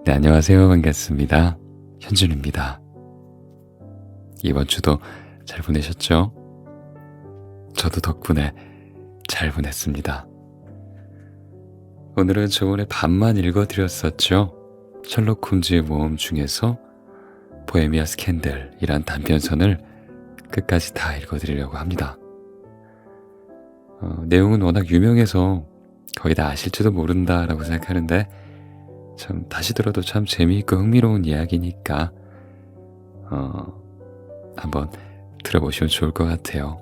네, 안녕하세요. 반갑습니다. 현준입니다. 이번 주도 잘 보내셨죠? 저도 덕분에 잘 보냈습니다. 오늘은 저번에 반만 읽어드렸었죠. 셜록 홈즈의 모험 중에서 보헤미아 스캔들이란 단편선을 끝까지 다 읽어드리려고 합니다. 내용은 워낙 유명해서 거의 다 아실지도 모른다라고 생각하는데 참 다시 들어도 참 재미있고 흥미로운 이야기니까 한번 들어보시면 좋을 것 같아요.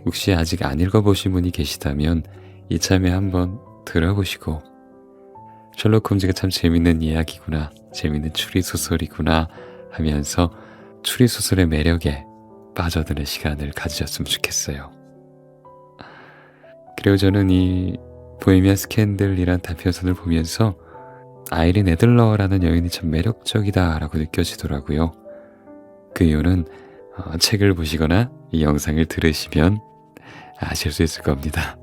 혹시 아직 안 읽어보신 분이 계시다면 이참에 한번 들어보시고 셜록 홈즈가 참 재밌는 이야기구나, 재밌는 추리소설이구나 하면서 추리소설의 매력에 빠져드는 시간을 가지셨으면 좋겠어요. 그리고 저는 이 보헤미안 스캔들이란 단편선을 보면서 아이린 애들러라는 여인이 참 매력적이다라고 느껴지더라고요. 그 이유는 책을 보시거나 이 영상을 들으시면 아실 수 있을 겁니다.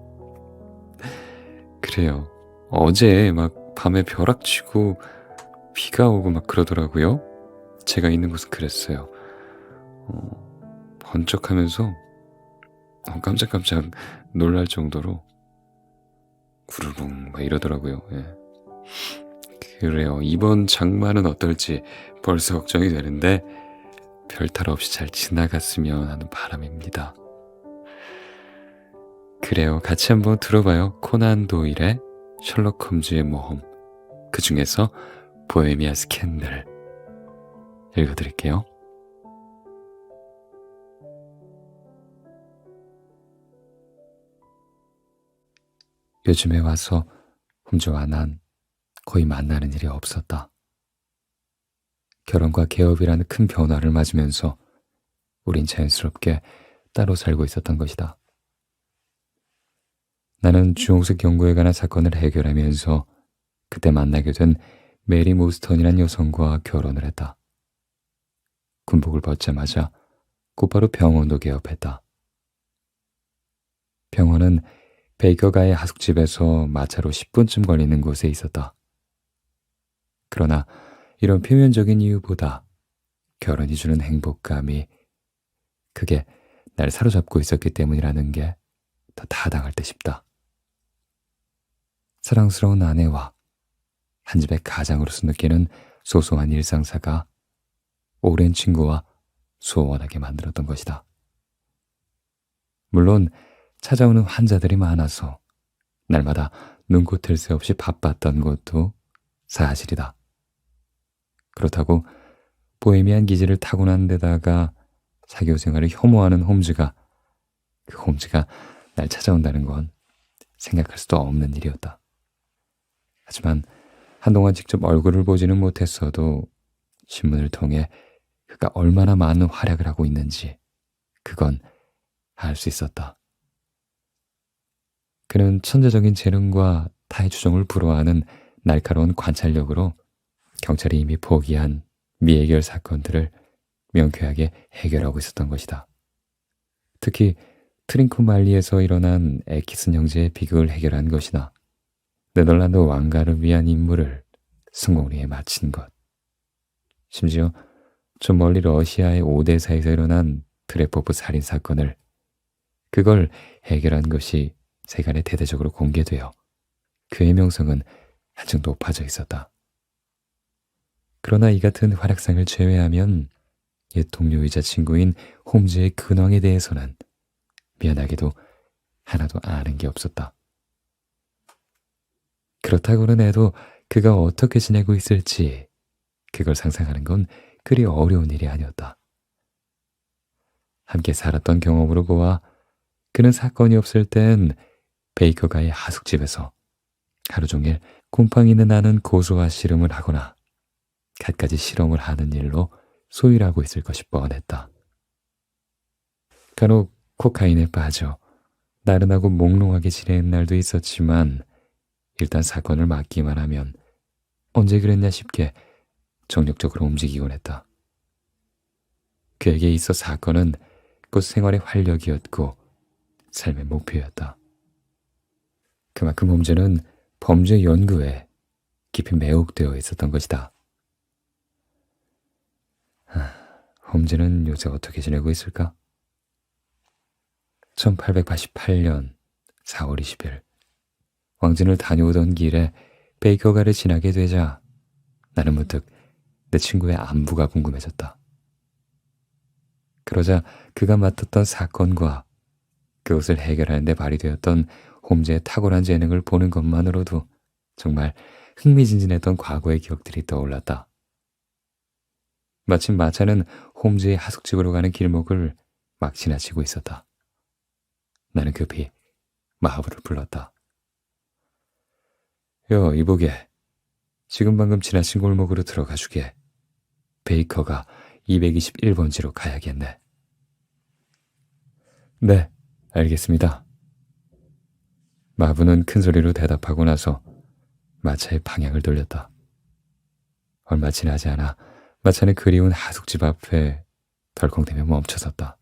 그래요. 어제 막 밤에 벼락치고 비가 오고 막 그러더라고요. 제가 있는 곳은 그랬어요. 번쩍하면서 깜짝깜짝 놀랄 정도로 구르릉 막 이러더라고요. 예. 그래요. 이번 장마는 어떨지 벌써 걱정이 되는데 별탈 없이 잘 지나갔으면 하는 바람입니다. 그래요. 같이 한번 들어봐요. 코난 도일의 셜록 홈즈의 모험, 그 중에서 보헤미아 스캔들 읽어드릴게요. 요즘에 와서 홈즈와 난 거의 만나는 일이 없었다. 결혼과 개업이라는 큰 변화를 맞으면서 우린 자연스럽게 따로 살고 있었던 것이다. 나는 주홍색 연구에 관한 사건을 해결하면서 그때 만나게 된 메리 모스턴이란 여성과 결혼을 했다. 군복을 벗자마자 곧바로 병원도 개업했다. 병원은 베이커가의 하숙집에서 마차로 10분쯤 걸리는 곳에 있었다. 그러나 이런 표면적인 이유보다 결혼이 주는 행복감이 그게 날 사로잡고 있었기 때문이라는 게 더 타당할 듯 싶다. 사랑스러운 아내와 한 집의 가장으로서 느끼는 소소한 일상사가 오랜 친구와 소원하게 만들었던 것이다. 물론 찾아오는 환자들이 많아서 날마다 눈코 뜰 새 없이 바빴던 것도 사실이다. 그렇다고 보헤미안 기질을 타고난 데다가 사교 생활을 혐오하는 홈즈가 날 찾아온다는 건 생각할 수도 없는 일이었다. 하지만 한동안 직접 얼굴을 보지는 못했어도 신문을 통해 그가 얼마나 많은 활약을 하고 있는지 그건 알 수 있었다. 그는 천재적인 재능과 타의 추종을 불허하는 날카로운 관찰력으로 경찰이 이미 포기한 미해결 사건들을 명쾌하게 해결하고 있었던 것이다. 특히 트링코말리에서 일어난 애키슨 형제의 비극을 해결한 것이나 네덜란드 왕가를 위한 임무를 성공리에 마친 것, 심지어 좀 멀리 러시아의 오데사에서 일어난 트레포프 살인 사건을 그걸 해결한 것이 세간에 대대적으로 공개되어 그의 명성은 한층 높아져 있었다. 그러나 이 같은 활약상을 제외하면 옛 동료이자 친구인 홈즈의 근황에 대해서는 미안하게도 하나도 아는 게 없었다. 그렇다고는 해도 그가 어떻게 지내고 있을지 그걸 상상하는 건 그리 어려운 일이 아니었다. 함께 살았던 경험으로 보아 그는 사건이 없을 땐 베이커가의 하숙집에서 하루 종일 곰팡이는 나는 고소와 씨름을 하거나 갖가지 실험을 하는 일로 소일하고 있을 것이 뻔했다. 간혹 코카인에 빠져 나른하고 몽롱하게 지내는 날도 있었지만 일단 사건을 맡기만 하면 언제 그랬냐 싶게 정력적으로 움직이곤 했다. 그에게 있어 사건은 곧 생활의 활력이었고 삶의 목표였다. 그만큼 홈즈는 범죄 연구에 깊이 매혹되어 있었던 것이다. 홈즈는 요새 어떻게 지내고 있을까? 1888년 4월 20일 왕진을 다녀오던 길에 베이커가를 지나게 되자 나는 문득 내 친구의 안부가 궁금해졌다. 그러자 그가 맡았던 사건과 그것을 해결하는 데 발휘되었던 홈즈의 탁월한 재능을 보는 것만으로도 정말 흥미진진했던 과거의 기억들이 떠올랐다. 마침 마차는 홈즈의 하숙집으로 가는 길목을 막 지나치고 있었다. 나는 급히 마하브를 불렀다. 이보게. 지금 방금 지나친 골목으로 들어가 주게. 베이커가 221번지로 가야겠네. 네, 알겠습니다. 마부는 큰 소리로 대답하고 나서 마차의 방향을 돌렸다. 얼마 지나지 않아 마차는 그리운 하숙집 앞에 덜컹대며 멈춰섰다.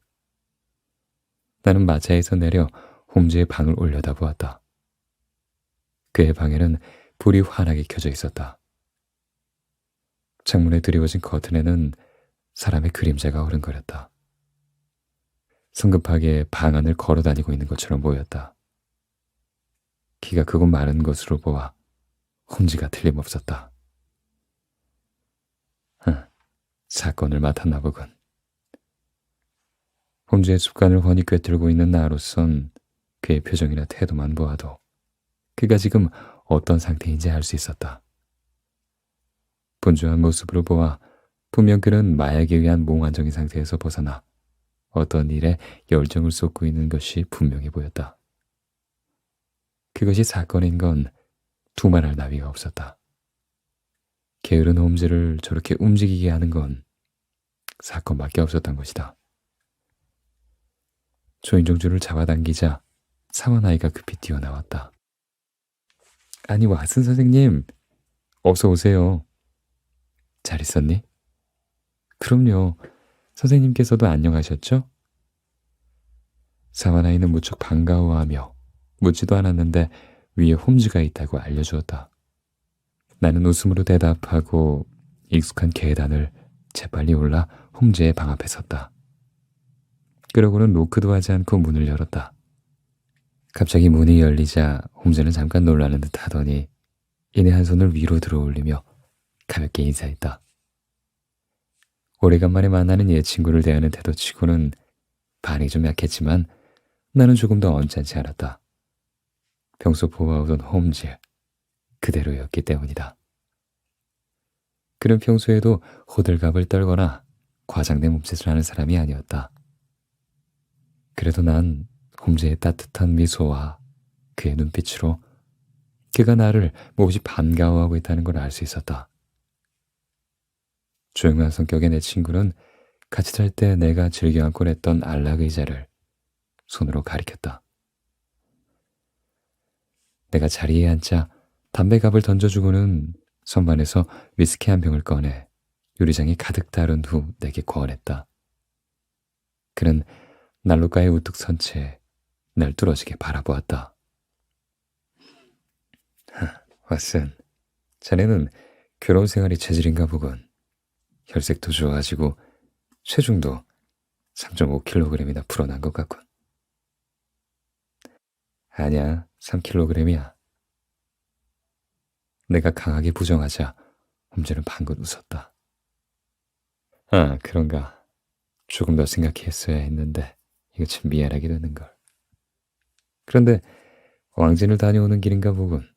나는 마차에서 내려 홈즈의 방을 올려다보았다. 그의 방에는 불이 환하게 켜져 있었다. 창문에 드리워진 커튼에는 사람의 그림자가 어른거렸다. 성급하게 방 안을 걸어다니고 있는 것처럼 보였다. 키가 크고 마른 것으로 보아 홈즈가 틀림없었다. 사건을 맡았나 보군. 홈즈의 습관을 훤히 꿰뚫고 있는 나로선 그의 표정이나 태도만 보아도 그가 지금 어떤 상태인지 알 수 있었다. 분주한 모습으로 보아 분명 그는 마약에 의한 몽환적인 상태에서 벗어나 어떤 일에 열정을 쏟고 있는 것이 분명해 보였다. 그것이 사건인 건 두말할 나위가 없었다. 게으른 홈즈를 저렇게 움직이게 하는 건 사건밖에 없었던 것이다. 조인종주를 잡아당기자 사원아이가 급히 뛰어나왔다. 아니, 왓슨 선생님, 어서 오세요. 잘 있었니? 그럼요. 선생님께서도 안녕하셨죠? 사원아이는 무척 반가워하며 묻지도 않았는데 위에 홈즈가 있다고 알려주었다. 나는 웃음으로 대답하고 익숙한 계단을 재빨리 올라 홈즈의 방 앞에 섰다. 그러고는 노크도 하지 않고 문을 열었다. 갑자기 문이 열리자 홈즈는 잠깐 놀라는 듯 하더니 이내 한 손을 위로 들어올리며 가볍게 인사했다. 오래간만에 만나는 옛 친구를 대하는 태도치고는 반응이 좀 약했지만 나는 조금 더 언짢지 않았다. 평소 보아오던 홈즈 그대로였기 때문이다. 그는 평소에도 호들갑을 떨거나 과장된 몸짓을 하는 사람이 아니었다. 그래도 난 홈즈의 따뜻한 미소와 그의 눈빛으로 그가 나를 몹시 반가워하고 있다는 걸 알 수 있었다. 조용한 성격의 내 친구는 같이 잘 때 내가 즐겨 안고 냈던 안락 의자를 손으로 가리켰다. 내가 자리에 앉자 담배갑을 던져주고는 선반에서 위스키 한 병을 꺼내 유리장에 가득 따른 후 내게 권했다. 그는 난로가에 우뚝 선 채 날 뚫어지게 바라보았다. 왓슨, 자네는 결혼 생활이 체질인가 보군. 혈색도 좋아지고 체중도 3.5kg이나 불어난 것 같군. 아니야, 3kg이야. 내가 강하게 부정하자 홈즈는 방긋 웃었다. 아, 그런가. 조금 더 생각했어야 했는데 이거 참 미안하게 되는걸. 그런데 왕진을 다녀오는 길인가 보군.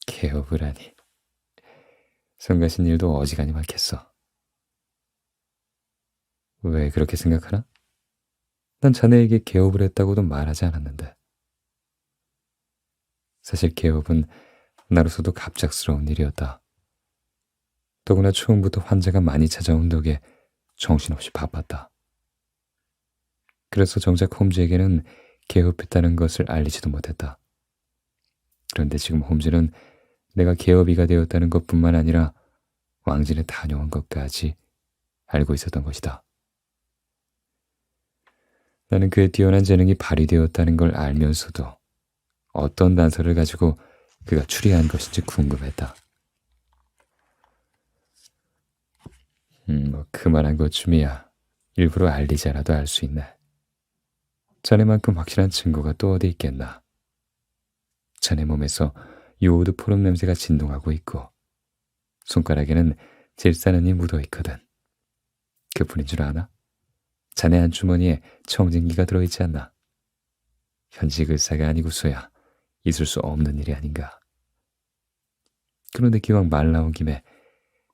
개업을 하니. 성가신 일도 어지간히 많겠어. 왜 그렇게 생각하나? 난 자네에게 개업을 했다고도 말하지 않았는데. 사실 개업은 나로서도 갑작스러운 일이었다. 더구나 처음부터 환자가 많이 찾아온 덕에 정신없이 바빴다. 그래서 정작 홈즈에게는 개업했다는 것을 알리지도 못했다. 그런데 지금 홈즈는 내가 개업이가 되었다는 것뿐만 아니라 왕진에 다녀온 것까지 알고 있었던 것이다. 나는 그의 뛰어난 재능이 발휘되었다는 걸 알면서도 어떤 단서를 가지고 그가 추리한 것인지 궁금했다. 뭐 그만한 것쯤이야. 일부러 알리지 않아도 알 수 있네. 자네만큼 확실한 증거가 또 어디 있겠나. 자네 몸에서 요오드 포름 냄새가 진동하고 있고 손가락에는 질산은이 묻어 있거든. 그뿐인 줄 아나? 자네 안주머니에 청진기가 들어있지 않나? 현직 의사가 아니고서야 있을 수 없는 일이 아닌가. 그런데 기왕 말 나온 김에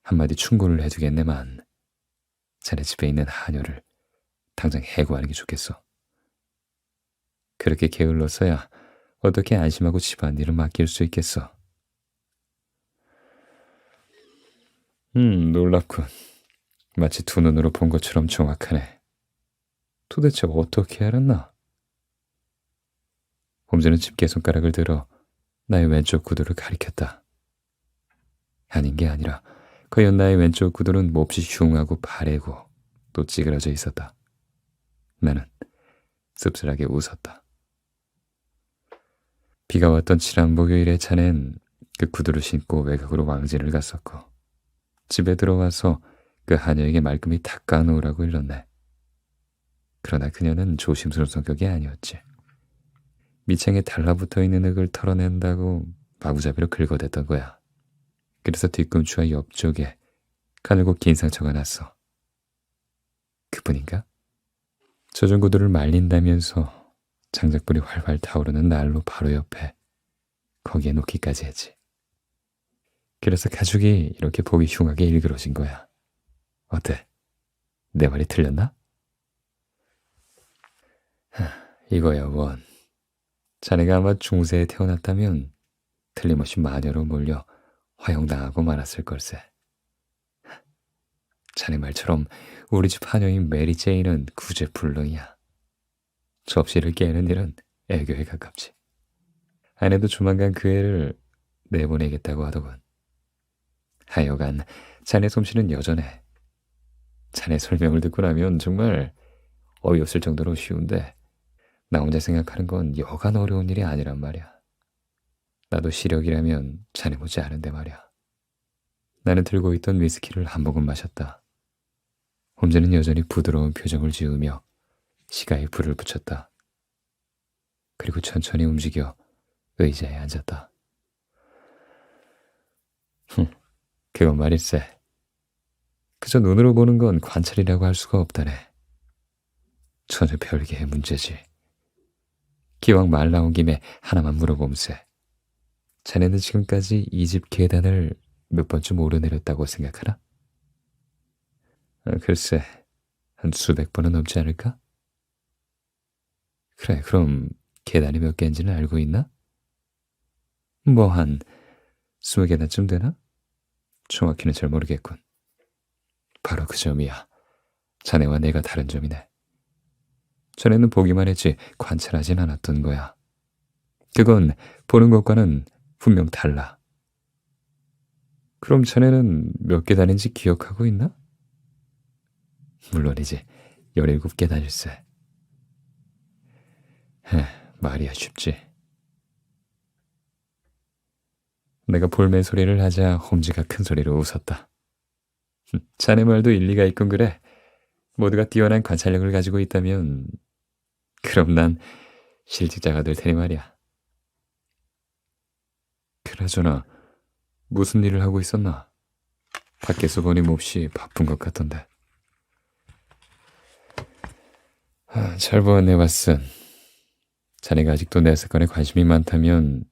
한마디 충고를 해주겠네만. 자네 집에 있는 한여를 당장 해고하는 게 좋겠어. 그렇게 게을러서야 어떻게 안심하고 집안일을 맡길 수 있겠어. 놀랍군. 마치 두 눈으로 본 것처럼 정확하네. 도대체 어떻게 알았나? 홈즈는 집게 손가락을 들어 나의 왼쪽 구두를 가리켰다. 아닌 게 아니라 과연 나의 왼쪽 구두는 몹시 흉하고 파래고 또 찌그러져 있었다. 나는 씁쓸하게 웃었다. 비가 왔던 지난 목요일에 자넨 그 구두를 신고 외곽으로 왕진을 갔었고 집에 들어와서 그 하녀에게 말끔히 닦아놓으라고 일렀네. 그러나 그녀는 조심스러운 성격이 아니었지. 밑창에 달라붙어 있는 흙을 털어낸다고 마구잡이로 긁어댔던 거야. 그래서 뒤꿈치와 옆쪽에 가늘고 긴 상처가 났어. 그뿐인가? 젖은 구두를 말린다면서 장작불이 활활 타오르는 난로 바로 옆에 거기에 놓기까지 했지. 그래서 가죽이 이렇게 보기 흉하게 일그러진 거야. 어때? 내 말이 틀렸나? 이거야 원. 자네가 아마 중세에 태어났다면 틀림없이 마녀로 몰려 화형당하고 말았을 걸세. 자네 말처럼 우리 집 하녀인 메리 제이는 구제불능이야. 접시를 깨는 일은 애교에 가깝지. 아내도 조만간 그 애를 내보내겠다고 하더군. 하여간 자네 솜씨는 여전해. 자네 설명을 듣고 나면 정말 어이없을 정도로 쉬운데 나 혼자 생각하는 건 여간 어려운 일이 아니란 말이야. 나도 시력이라면 자네 못지 않은데 말이야. 나는 들고 있던 위스키를 한 모금 마셨다. 홈즈는 여전히 부드러운 표정을 지으며 시가에 불을 붙였다. 그리고 천천히 움직여 의자에 앉았다. 그건 말일세. 그저 눈으로 보는 건 관찰이라고 할 수가 없다네. 전혀 별개의 문제지. 기왕 말 나온 김에 하나만 물어봄세. 자네는 지금까지 이 집 계단을 몇 번쯤 오르내렸다고 생각하나? 글쎄, 한 수백 번은 넘지 않을까? 그래, 그럼 계단이 몇 개인지는 알고 있나? 뭐 한 20계단쯤 되나? 정확히는 잘 모르겠군. 바로 그 점이야. 자네와 내가 다른 점이네. 전에는 보기만 했지 관찰하진 않았던 거야. 그건 보는 것과는 분명 달라. 그럼 자네는 몇 계단인지 기억하고 있나? 물론이지. 17계단일세. 말이야 쉽지. 내가 볼멘 소리를 하자 홈즈가 큰 소리로 웃었다. 자네 말도 일리가 있군 그래. 모두가 뛰어난 관찰력을 가지고 있다면 그럼 난 실직자가 될 테니 말이야. 그나저나 무슨 일을 하고 있었나? 밖에서 보니 몹시 바쁜 것 같던데. 잘 보았네 왓슨. 자네가 아직도 내 사건에 관심이 많다면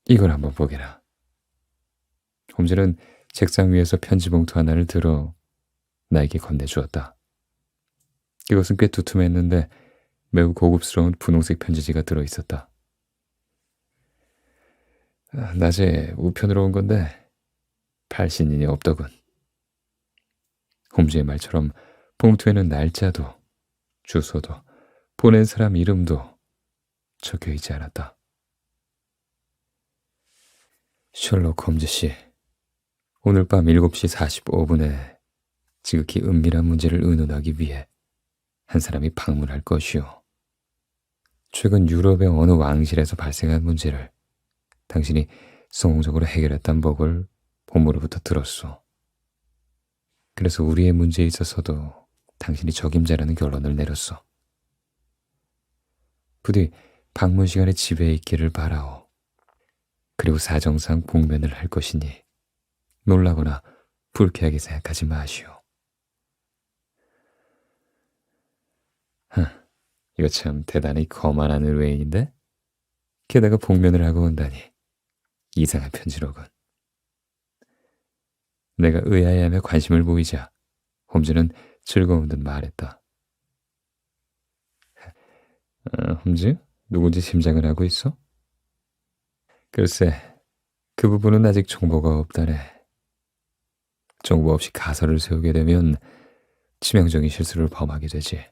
이걸 한번 보게라. 홈즈는 책상 위에서 편지 봉투 하나를 들어 나에게 건네주었다. 그것은 꽤 두툼했는데 매우 고급스러운 분홍색 편지지가 들어있었다. 낮에 우편으로 온 건데 발신인이 없더군. 홈즈의 말처럼 봉투에는 날짜도 주소도 보낸 사람 이름도 적혀있지 않았다. 셜록 홈즈 씨, 오늘 밤 7시 45분에 지극히 은밀한 문제를 의논하기 위해 한 사람이 방문할 것이오. 최근 유럽의 어느 왕실에서 발생한 문제를 당신이 성공적으로 해결했단 복을 본부로부터 들었소. 그래서 우리의 문제에 있어서도 당신이 적임자라는 결론을 내렸어. 부디 방문 시간에 집에 있기를 바라오. 그리고 사정상 복면을 할 것이니 놀라거나 불쾌하게 생각하지 마시오. 이거 참 대단히 거만한 의뢰인인데? 게다가 복면을 하고 온다니 이상한 편지로군. 내가 의아해하며 관심을 보이자 홈즈는 즐거운 듯 말했다. 홈즈? 누군지 짐작을 하고 있어? 글쎄, 그 부분은 아직 정보가 없다네. 정보 없이 가설을 세우게 되면 치명적인 실수를 범하게 되지.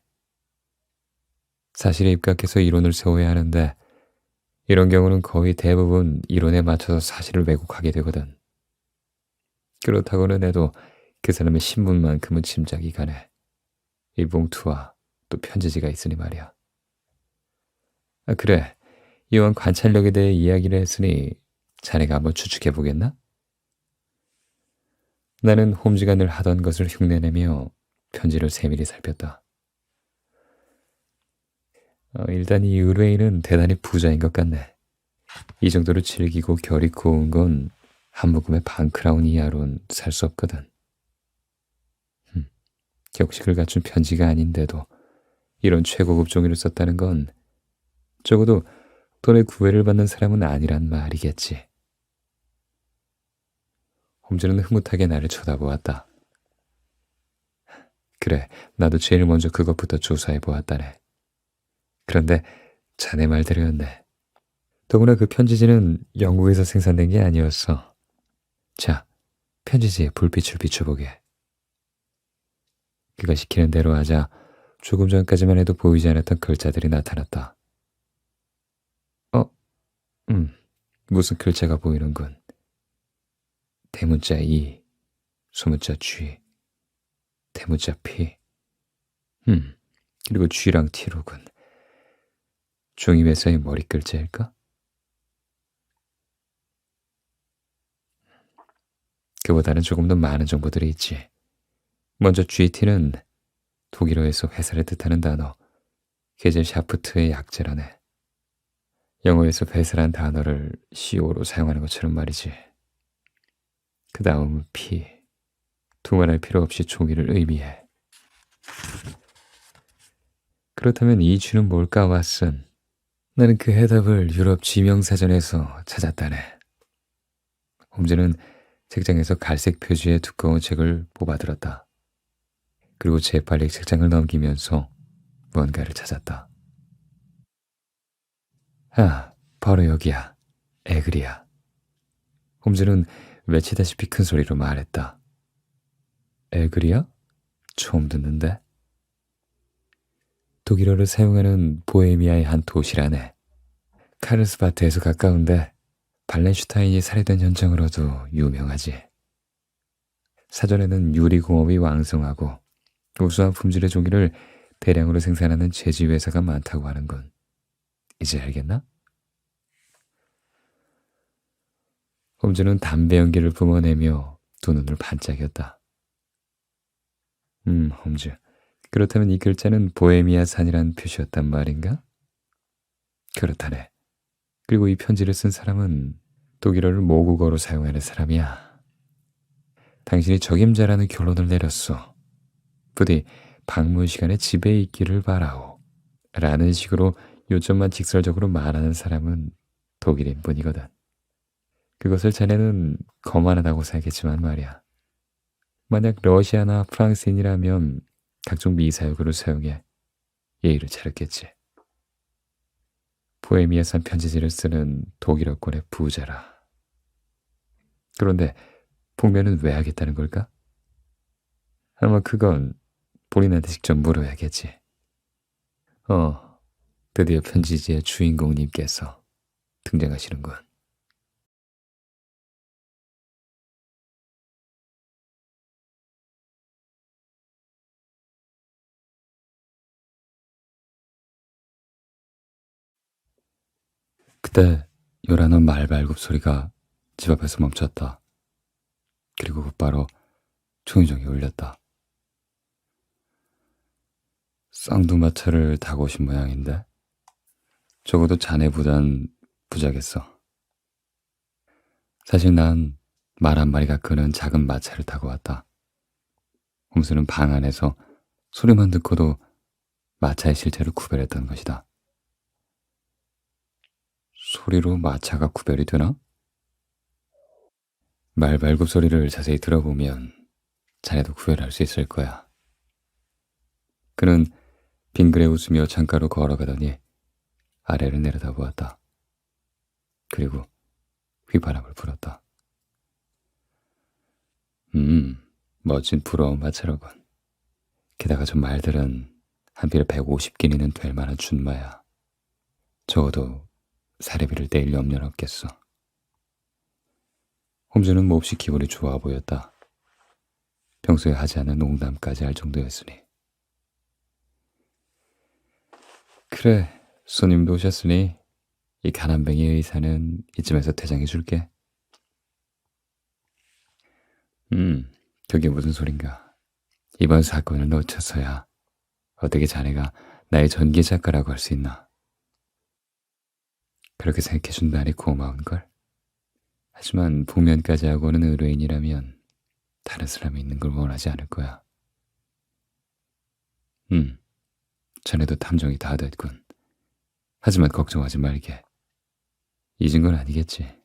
사실에 입각해서 이론을 세워야 하는데 이런 경우는 거의 대부분 이론에 맞춰서 사실을 왜곡하게 되거든. 그렇다고는 해도 그 사람의 신분만큼은 짐작이 가네. 이 봉투와 또 편지지가 있으니 말이야. 그래. 이왕 관찰력에 대해 이야기를 했으니 자네가 한번 추측해 보겠나? 나는 홈즈가 늘 하던 것을 흉내내며 편지를 세밀히 살폈다. 일단 이 의뢰인은 대단히 부자인 것 같네. 이 정도로 즐기고 결이 고운 건 한 모금의 반크라운 이하로는 살 수 없거든. 격식을 갖춘 편지가 아닌데도 이런 최고급 종이를 썼다는 건 적어도 돈의 구애를 받는 사람은 아니란 말이겠지. 홈즈는 흐뭇하게 나를 쳐다보았다. 그래, 나도 제일 먼저 그것부터 조사해 보았다네. 그런데 자네 말대로였네. 더구나 그 편지지는 영국에서 생산된 게 아니었어. 자, 편지지에 불빛을 비춰보게. 그가 시키는 대로 하자 조금 전까지만 해도 보이지 않았던 글자들이 나타났다. 무슨 글자가 보이는군. 대문자 E, 소문자 G, 대문자 P. 그리고 G랑 T로군. 종이회사의 머리 글자일까? 그보다는 조금 더 많은 정보들이 있지. 먼저 GT는 독일어에서 회사를 뜻하는 단어, 게젤샤프트의 약자라네. 영어에서 회사란 단어를 CO로 사용하는 것처럼 말이지. 그 다음은 P. 두말할 필요 없이 종이를 의미해. 그렇다면 이 G는 뭘까, 왓슨? 나는 그 해답을 유럽 지명사전에서 찾았다네. 홈즈는 책장에서 갈색 표지의 두꺼운 책을 뽑아들었다. 그리고 재빨리 책장을 넘기면서 뭔가를 찾았다. 바로 여기야. 에그리야. 홈즈는 외치다시피 큰 소리로 말했다. 에그리야? 처음 듣는데? 독일어를 사용하는 보헤미아의 한 도시라네. 카르스바트에서 가까운데 발렌슈타인이 살해된 현장으로도 유명하지. 사전에는 유리공업이 왕성하고 우수한 품질의 종이를 대량으로 생산하는 제지회사가 많다고 하는군. 이제 알겠나? 홈즈는 담배 연기를 뿜어내며 두 눈을 반짝였다. 홈즈. 그렇다면 이 글자는 보헤미아 산이란 표시였단 말인가? 그렇다네. 그리고 이 편지를 쓴 사람은 독일어를 모국어로 사용하는 사람이야. 당신이 적임자라는 결론을 내렸어. 부디 방문 시간에 집에 있기를 바라오. 라는 식으로 요점만 직설적으로 말하는 사람은 독일인 뿐이거든. 그것을 자네는 거만하다고 생각했지만 말이야. 만약 러시아나 프랑스인이라면 각종 미사역으로 사용해 예의를 차렸겠지. 보헤미아산 편지지를 쓰는 독일어권의 부자라. 그런데 복면은 왜 하겠다는 걸까? 아마 그건 본인한테 직접 물어야겠지. 드디어 편지지의 주인공님께서 등장하시는군. 그때 요란한 말발굽 소리가 집 앞에서 멈췄다. 그리고 곧바로 종이종이 울렸다. 쌍두마차를 타고 오신 모양인데 적어도 자네보단 부자겠어. 사실 난 말 한 마리가 끄는 작은 마차를 타고 왔다. 홈수는 방 안에서 소리만 듣고도 마차의 실체를 구별했던 것이다. 소리로 마차가 구별이 되나? 말발굽 소리를 자세히 들어보면 자네도 구별할 수 있을 거야. 그는 빙그레 웃으며 창가로 걸어가더니 아래를 내려다보았다. 그리고 휘바람을 불었다. 멋진 부러운 마차로군. 게다가 저 말들은 한 필에 150끼니는 될 만한 준마야. 적어도 사례비를 떼일 염려는 없겠어. 홈즈는 몹시 기분이 좋아 보였다. 평소에 하지 않은 농담까지 할 정도였으니. 그래, 손님도 오셨으니 이 가난뱅이 의사는 이쯤에서 퇴장해 줄게. 그게 무슨 소린가. 이번 사건을 놓쳐서야 어떻게 자네가 나의 전기 작가라고 할 수 있나. 그렇게 생각해 준다니 고마운걸. 하지만 복면까지 하고 오는 의뢰인이라면 다른 사람이 있는 걸 원하지 않을 거야. 자네도 탐정이 다 됐군. 하지만 걱정하지 말게. 잊은 건 아니겠지.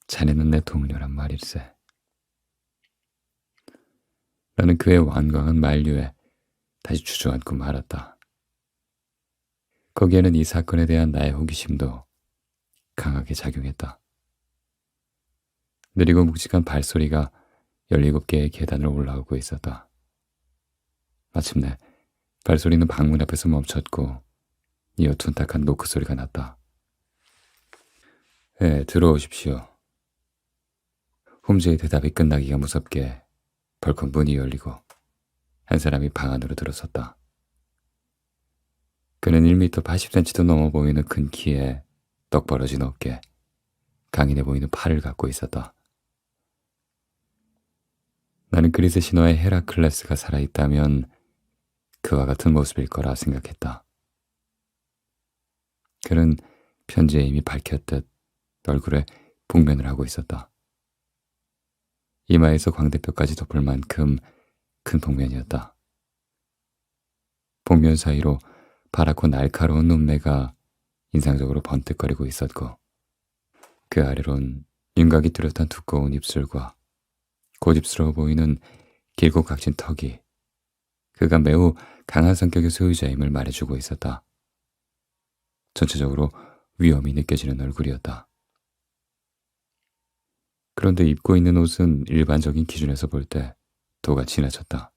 자네는 내 동료란 말일세. 나는 그의 완강한 만류에 다시 주저앉고 말았다. 거기에는 이 사건에 대한 나의 호기심도 강하게 작용했다. 느리고 묵직한 발소리가 17개의 계단을 올라오고 있었다. 마침내 발소리는 방문 앞에서 멈췄고 이어 둔탁한 노크 소리가 났다. 들어오십시오. 홈즈의 대답이 끝나기가 무섭게 벌컥 문이 열리고 한 사람이 방 안으로 들어섰다. 그는 1m 80cm도 넘어 보이는 큰 키에 떡 벌어진 어깨, 강인해 보이는 팔을 갖고 있었다. 나는 그리스 신화의 헤라클레스가 살아있다면 그와 같은 모습일 거라 생각했다. 그는 편지에 이미 밝혔듯 얼굴에 복면을 하고 있었다. 이마에서 광대뼈까지 덮을 만큼 큰 복면이었다. 복면 사이로 파랗고 날카로운 눈매가 인상적으로 번뜩거리고 있었고 그 아래론 윤곽이 뚜렷한 두꺼운 입술과 고집스러워 보이는 길고 각진 턱이 그가 매우 강한 성격의 소유자임을 말해주고 있었다. 전체적으로 위험이 느껴지는 얼굴이었다. 그런데 입고 있는 옷은 일반적인 기준에서 볼 때 도가 지나쳤다.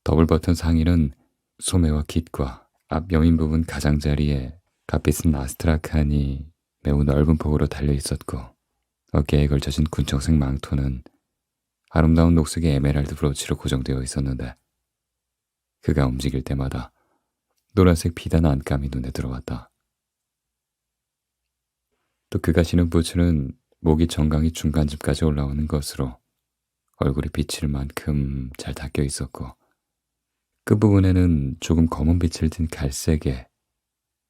더블버튼 상의는 소매와 깃과 앞 여민 부분 가장자리에 갓빛은 아스트라칸이 매우 넓은 폭으로 달려 있었고 어깨에 걸쳐진 군청색 망토는 아름다운 녹색의 에메랄드 브로치로 고정되어 있었는데 그가 움직일 때마다 노란색 피단 안감이 눈에 들어왔다. 또 그가 신은 부츠는 목이 정강이 중간쯤까지 올라오는 것으로 얼굴이 비칠 만큼 잘 닦여 있었고 끝부분에는 조금 검은 빛을 띤 갈색에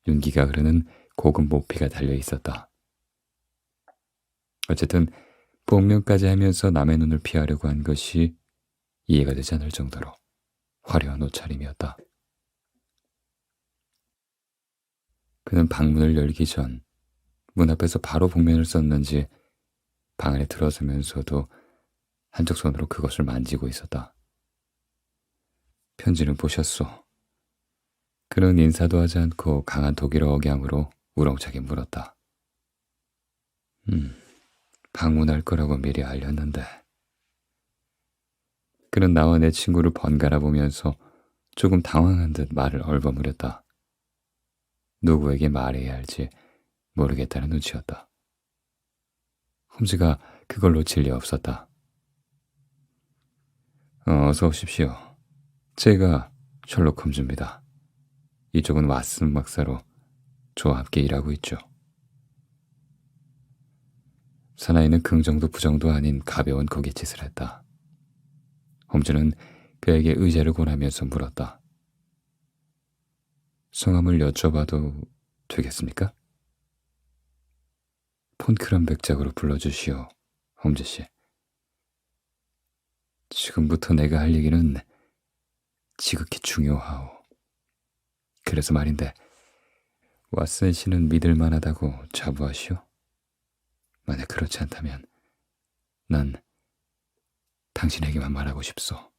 윤기가 흐르는 고급 모피가 달려 있었다. 어쨌든 복면까지 하면서 남의 눈을 피하려고 한 것이 이해가 되지 않을 정도로 화려한 옷차림이었다. 그는 방문을 열기 전 문 앞에서 바로 복면을 썼는지 방 안에 들어서면서도 한쪽 손으로 그것을 만지고 있었다. 편지는 보셨소. 그는 인사도 하지 않고 강한 독일어 억양으로 우렁차게 물었다. 방문할 거라고 미리 알렸는데. 그는 나와 내 친구를 번갈아 보면서 조금 당황한 듯 말을 얼버무렸다. 누구에게 말해야 할지 모르겠다는 눈치였다. 홈즈가 그걸 놓칠 리 없었다. 어서 오십시오. 제가 셜록 홈즈입니다. 이쪽은 왓슨 박사로 저와 함께 일하고 있죠. 사나이는 긍정도 부정도 아닌 가벼운 고갯짓을 했다. 홈즈는 그에게 의자를 권하면서 물었다. 성함을 여쭤봐도 되겠습니까? 폰크란 백작으로 불러주시오, 홈즈 씨. 지금부터 내가 할 얘기는 지극히 중요하오. 그래서 말인데, 왓슨 씨는 믿을 만하다고 자부하시오? 만약 그렇지 않다면 난 당신에게만 말하고 싶소.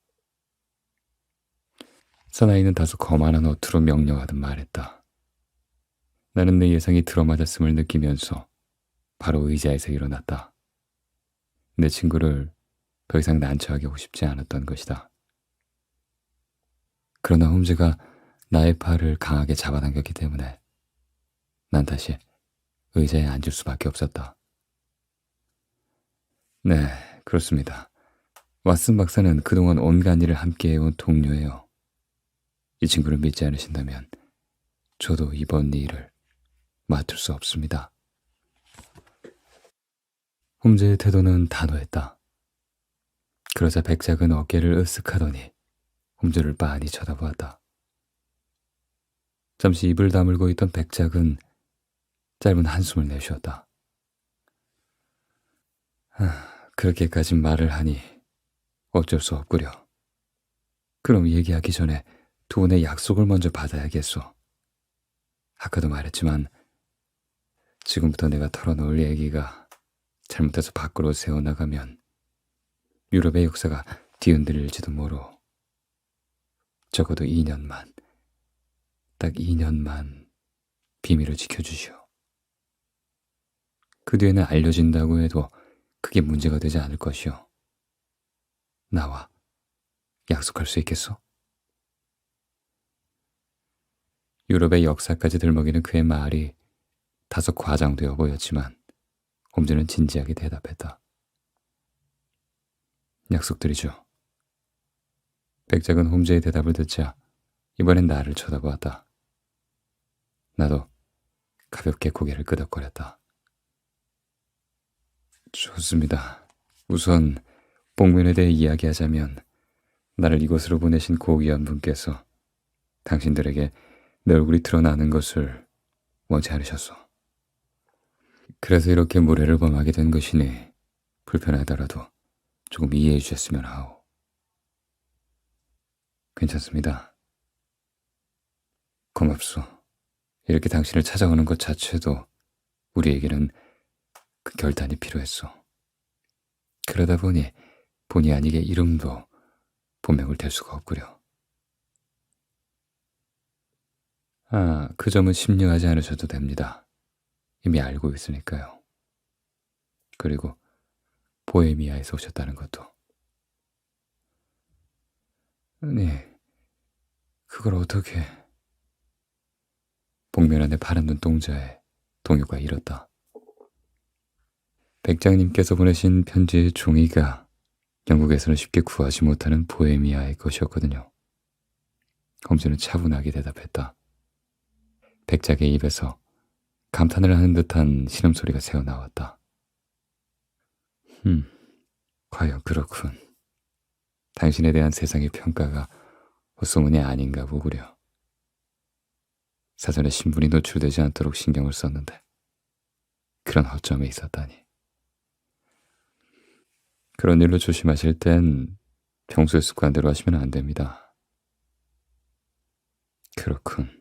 사나이는 다소 거만한 어투로 명령하듯 말했다. 나는 내 예상이 들어맞았음을 느끼면서 바로 의자에서 일어났다. 내 친구를 더 이상 난처하게 하고 싶지 않았던 것이다. 그러나 홈즈가 나의 팔을 강하게 잡아당겼기 때문에 난 다시 의자에 앉을 수밖에 없었다. 네, 그렇습니다. 왓슨 박사는 그동안 온갖 일을 함께 해온 동료예요. 이 친구를 믿지 않으신다면 저도 이번 일을 맡을 수 없습니다. 홈즈의 태도는 단호했다. 그러자 백작은 어깨를 으쓱하더니 홈즈를 빤히 쳐다보았다. 잠시 입을 다물고 있던 백작은 짧은 한숨을 내쉬었다. 그렇게까지 말을 하니 어쩔 수 없구려. 그럼 얘기하기 전에 두 분의 약속을 먼저 받아야겠소. 아까도 말했지만 지금부터 내가 털어놓을 얘기가 잘못해서 밖으로 새어나가면 유럽의 역사가 뒤흔들릴지도 모르. 적어도 2년만, 딱 2년만 비밀을 지켜주시오. 그 뒤에는 알려진다고 해도 그게 문제가 되지 않을 것이오. 나와 약속할 수 있겠소? 유럽의 역사까지 들먹이는 그의 말이 다소 과장되어 보였지만 홈즈는 진지하게 대답했다. 약속드리죠. 백작은 홈즈의 대답을 듣자 이번엔 나를 쳐다보았다. 나도 가볍게 고개를 끄덕거렸다. 좋습니다. 우선 복면에 대해 이야기하자면 나를 이곳으로 보내신 고귀한 분께서 당신들에게 내 얼굴이 드러나는 것을 원치 않으셨소. 그래서 이렇게 무례를 범하게 된 것이니 불편하더라도 조금 이해해 주셨으면 하오. 괜찮습니다. 고맙소. 이렇게 당신을 찾아오는 것 자체도 우리에게는 그 결단이 필요했소. 그러다 보니 본의 아니게 이름도 본명을 댈 수가 없구려. 그 점은 심려하지 않으셔도 됩니다. 이미 알고 있으니까요. 그리고 보헤미아에서 오셨다는 것도. 네, 그걸 어떻게... 복면 안의 파란 눈동자에 동요가 일었다. 백장님께서 보내신 편지의 종이가 영국에서는 쉽게 구하지 못하는 보헤미아의 것이었거든요. 홈즈는 차분하게 대답했다. 백작의 입에서 감탄을 하는 듯한 신음소리가 새어나왔다. 과연 그렇군. 당신에 대한 세상의 평가가 헛소문이 아닌가 보구려. 사전에 신분이 노출되지 않도록 신경을 썼는데 그런 허점에 있었다니. 그런 일로 조심하실 땐 평소의 습관대로 하시면 안 됩니다. 그렇군.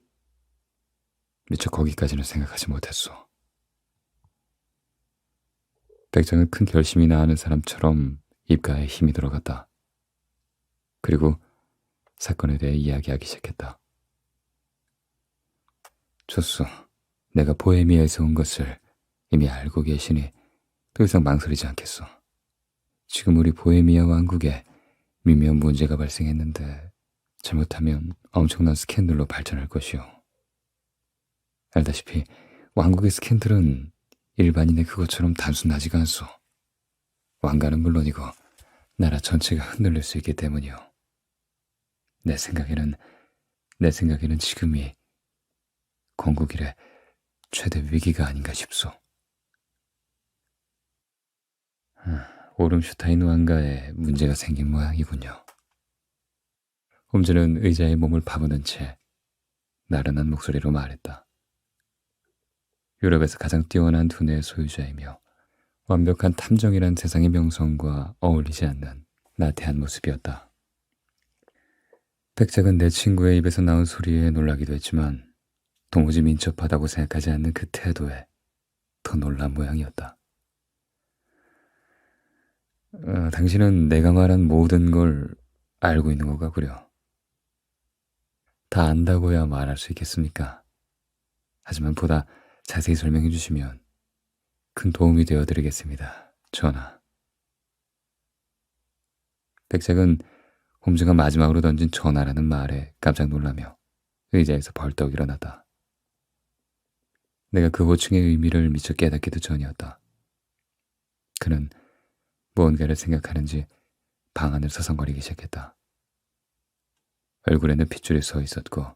미처 거기까지는 생각하지 못했소. 백장은 큰 결심이나 하는 사람처럼 입가에 힘이 들어갔다. 그리고 사건에 대해 이야기하기 시작했다. 좋소. 내가 보헤미아에서 온 것을 이미 알고 계시니 더 이상 망설이지 않겠소. 지금 우리 보헤미아 왕국에 미묘한 문제가 발생했는데 잘못하면 엄청난 스캔들로 발전할 것이오. 알다시피 왕국의 스캔들은 일반인의 그것처럼 단순하지가 않소. 왕가는 물론이고 나라 전체가 흔들릴 수 있기 때문이오. 내 생각에는 지금이 건국 이래 최대 위기가 아닌가 싶소. 오름슈타인 왕가에 문제가 생긴 모양이군요. 홈즈는 의자에 몸을 파묻은 채 나른한 목소리로 말했다. 유럽에서 가장 뛰어난 두뇌의 소유자이며 완벽한 탐정이란 세상의 명성과 어울리지 않는 나태한 모습이었다. 백작은 내 친구의 입에서 나온 소리에 놀라기도 했지만 도무지 민첩하다고 생각하지 않는 그 태도에 더 놀란 모양이었다. 당신은 내가 말한 모든 걸 알고 있는 것 같구려. 다 안다고야 말할 수 있겠습니까? 하지만 보다 자세히 설명해 주시면 큰 도움이 되어 드리겠습니다, 전하. 백작은 홈즈가 마지막으로 던진 전하라는 말에 깜짝 놀라며 의자에서 벌떡 일어났다. 내가 그 호칭의 의미를 미처 깨닫기도 전이었다. 그는 무언가를 생각하는지 방 안을 서성거리기 시작했다. 얼굴에는 핏줄이 서 있었고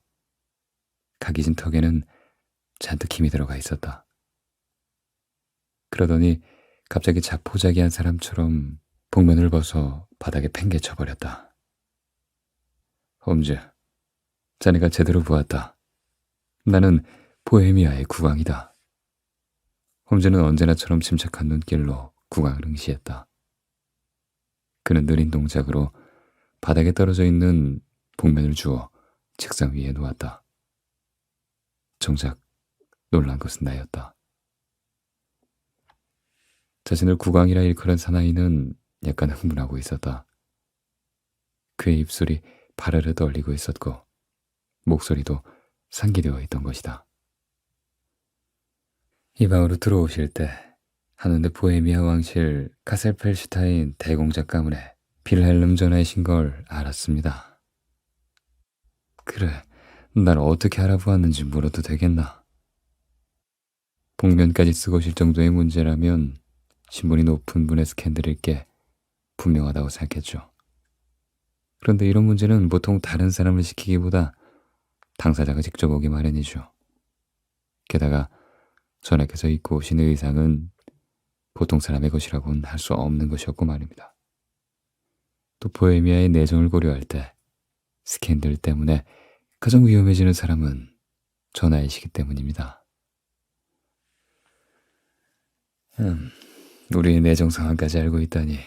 각이 진 턱에는 잔뜩 힘이 들어가 있었다. 그러더니 갑자기 자포자기한 사람처럼 복면을 벗어 바닥에 팽개쳐버렸다. 홈즈, 자네가 제대로 보았다. 나는 보헤미아의 국왕이다. 홈즈는 언제나처럼 침착한 눈길로 국왕을 응시했다. 그는 느린 동작으로 바닥에 떨어져 있는 복면을 주워 책상 위에 놓았다. 정작 놀란 것은 나였다. 자신을 국왕이라 일컬은 사나이는 약간 흥분하고 있었다. 그의 입술이 바르르 떨리고 있었고 목소리도 상기되어 있던 것이다. 이 방으로 들어오실 때 하는데 보헤미아 왕실 카셀펠슈타인 대공작 가문의 빌헬름 전하이신 걸 알았습니다. 그래, 날 어떻게 알아보았는지 물어도 되겠나? 복면까지 쓰고 오실 정도의 문제라면 신분이 높은 분의 스캔들일 게 분명하다고 생각했죠. 그런데 이런 문제는 보통 다른 사람을 시키기보다 당사자가 직접 오기 마련이죠. 게다가 전하께서 입고 오신 의상은 보통 사람의 것이라고는 할 수 없는 것이었고 말입니다. 또 보헤미아의 내정을 고려할 때 스캔들 때문에 가장 위험해지는 사람은 전하이시기 때문입니다. 우리의 내정 상황까지 알고 있다니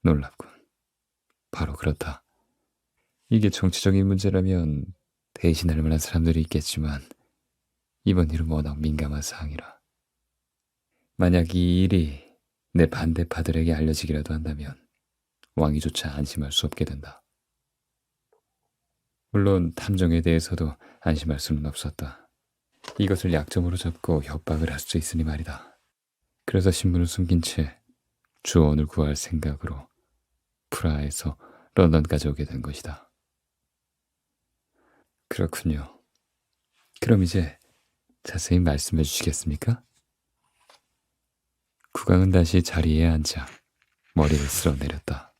놀랍군. 바로 그렇다. 이게 정치적인 문제라면 대신할 만한 사람들이 있겠지만 이번 일은 워낙 민감한 사항이라. 만약 이 일이 내 반대파들에게 알려지기라도 한다면 왕이조차 안심할 수 없게 된다. 물론 탐정에 대해서도 안심할 수는 없었다. 이것을 약점으로 잡고 협박을 할 수 있으니 말이다. 그래서 신분을 숨긴 채 주원을 구할 생각으로 프라하에서 런던까지 오게 된 것이다. 그렇군요. 그럼 이제 자세히 말씀해 주시겠습니까? 국왕은 다시 자리에 앉아 머리를 쓸어내렸다.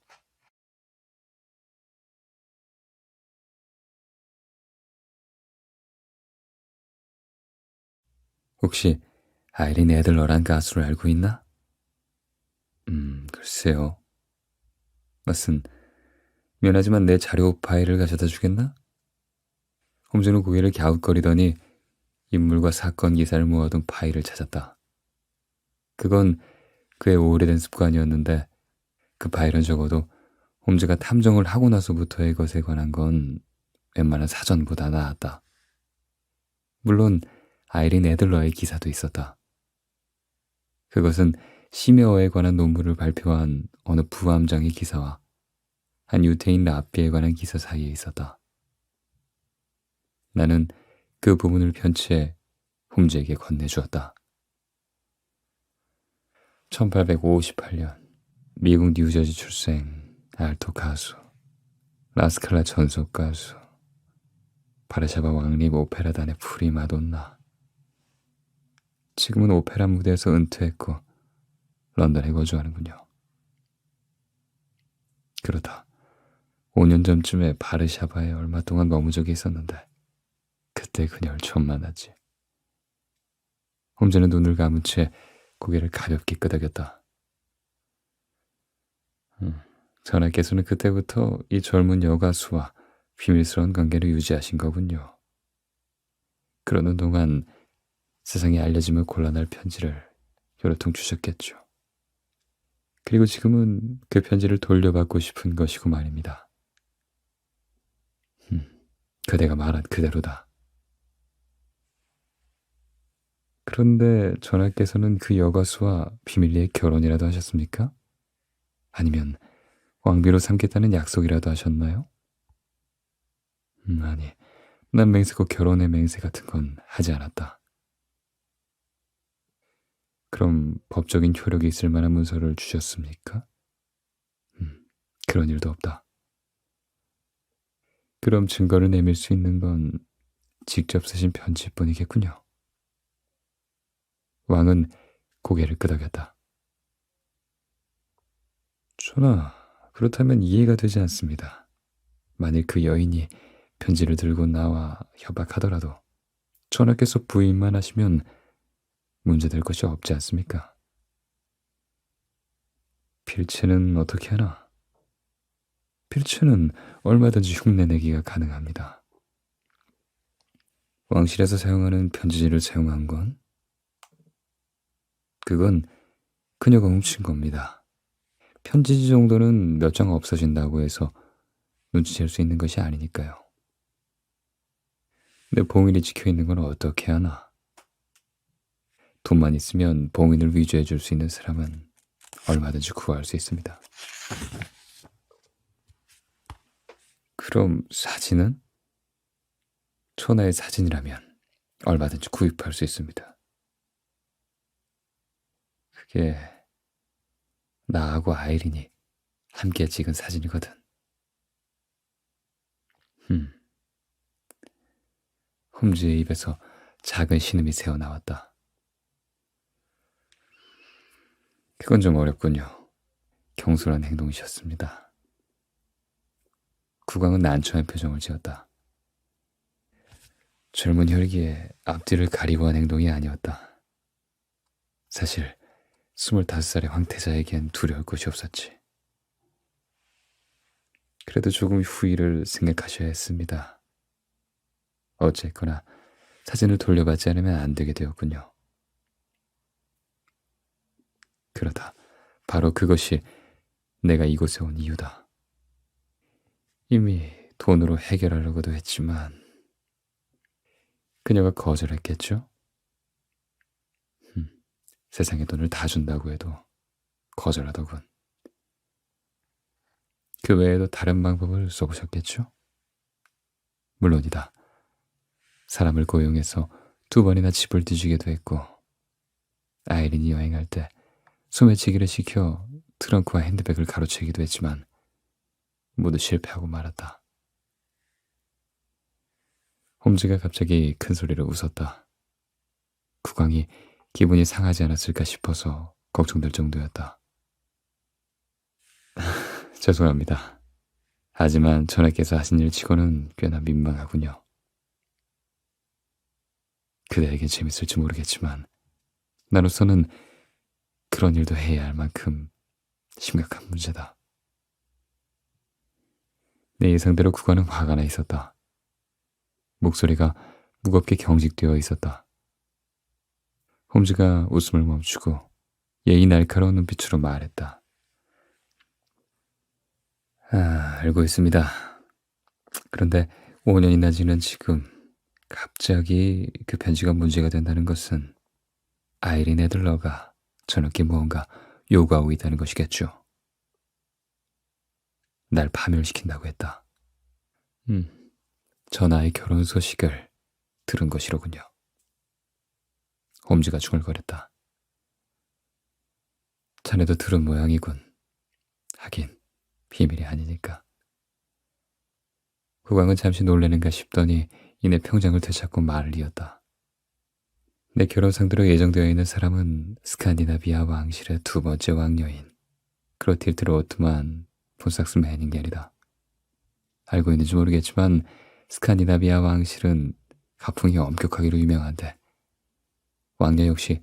혹시 아이린 애들러란 가수를 알고 있나? 글쎄요. 무슨 미안하지만 내 자료 파일을 가져다 주겠나? 홈즈는 고개를 갸웃거리더니 인물과 사건 기사를 모아둔 파일을 찾았다. 그건 그의 오래된 습관이었는데 그 파일은 적어도 홈즈가 탐정을 하고 나서부터의 것에 관한 건 웬만한 사전보다 나았다. 물론 아이린 애들러의 기사도 있었다. 그것은 심해어에 관한 논문을 발표한 어느 부함장의 기사와 한 유태인 랍비에 관한 기사 사이에 있었다. 나는 그 부분을 편치해 홈즈에게 건네주었다. 1858년 미국 뉴저지 출생 알토 가수, 라스칼라 전속 가수, 바르샤바 왕립 오페라단의 프리마돈나. 지금은 오페라 무대에서 은퇴했고 런던에 거주하는군요. 그러다 5년 전쯤에 바르샤바에 얼마 동안 머문 적이 있었는데 그때 그녀를 처음 만났지. 홈즈는 눈을 감은 채 고개를 가볍게 끄덕였다. 전하께서는 그때부터 이 젊은 여가수와 비밀스러운 관계를 유지하신 거군요. 그러는 동안 세상에 알려지면 곤란할 편지를 여러 통 주셨겠죠. 그리고 지금은 그 편지를 돌려받고 싶은 것이고 말입니다. 그대가 말한 그대로다. 그런데 전하께서는 그 여가수와 비밀리에 결혼이라도 하셨습니까? 아니면 왕비로 삼겠다는 약속이라도 하셨나요? 아니, 난 맹세코 결혼의 맹세 같은 건 하지 않았다. 그럼 법적인 효력이 있을 만한 문서를 주셨습니까? 그런 일도 없다. 그럼 증거를 내밀 수 있는 건 직접 쓰신 편지뿐이겠군요. 왕은 고개를 끄덕였다. 전하, 그렇다면 이해가 되지 않습니다. 만일 그 여인이 편지를 들고 나와 협박하더라도 전하께서 부인만 하시면 문제될 것이 없지 않습니까? 필체는 어떻게 하나? 필체는 얼마든지 흉내내기가 가능합니다. 왕실에서 사용하는 편지지를 사용한 건 그건 그녀가 훔친 겁니다. 편지지 정도는 몇 장 없어진다고 해서 눈치챌 수 있는 것이 아니니까요. 내 봉인이 찍혀 있는 건 어떻게 하나? 돈만 있으면 봉인을 위조해 줄 수 있는 사람은 얼마든지 구할 수 있습니다. 그럼 사진은? 천하의 사진이라면 얼마든지 구입할 수 있습니다. 그게 나하고 아이린이 함께 찍은 사진이거든. 음. 홈즈의 입에서 작은 신음이 새어나왔다. 그건 좀 어렵군요. 경솔한 행동이셨습니다. 국왕은 난처한 표정을 지었다. 젊은 혈기에 앞뒤를 가리고 한 행동이 아니었다. 사실 25살의 황태자에겐 두려울 것이 없었지. 그래도 조금 후일을 생각하셔야 했습니다. 어쨌거나 사진을 돌려받지 않으면 안 되게 되었군요. 그러다 바로 그것이 내가 이곳에 온 이유다. 이미 돈으로 해결하려고도 했지만 그녀가 거절했겠죠? 세상에 돈을 다 준다고 해도 거절하더군. 그 외에도 다른 방법을 써보셨겠죠? 물론이다. 사람을 고용해서 2번이나 집을 뒤지기도 했고 아이린이 여행할 때 소매치기를 시켜 트렁크와 핸드백을 가로채기도 했지만 모두 실패하고 말았다. 홈즈가 갑자기 큰 소리로 웃었다. 국왕이 기분이 상하지 않았을까 싶어서 걱정될 정도였다. 죄송합니다. 하지만 전하께서 하신 일 치고는 꽤나 민망하군요. 그대에게 재밌을지 모르겠지만 나로서는 그런 일도 해야 할 만큼 심각한 문제다. 내 예상대로 국왕은 화가 나 있었다. 목소리가 무겁게 경직되어 있었다. 홈즈가 웃음을 멈추고 예의 날카로운 눈빛으로 말했다. 알고 있습니다. 그런데 5년이나 지난 지금 갑자기 그 편지가 문제가 된다는 것은 아이린 애들러가 저녁에 무언가 요구하고 있다는 것이겠죠. 날 파멸시킨다고 했다. 전하의 결혼 소식을 들은 것이로군요. 홈즈가 중얼거렸다. 자네도 들은 모양이군. 하긴 비밀이 아니니까. 국왕은 잠시 놀라는가 싶더니 이내 평장을 되찾고 말을 이었다. 내 결혼 상대로 예정되어 있는 사람은 스칸디나비아 왕실의 2번째 왕녀인 크로틸드 로트만 폰삭스 매닝겔이다. 알고 있는지 모르겠지만 스칸디나비아 왕실은 가풍이 엄격하기로 유명한데 왕녀 역시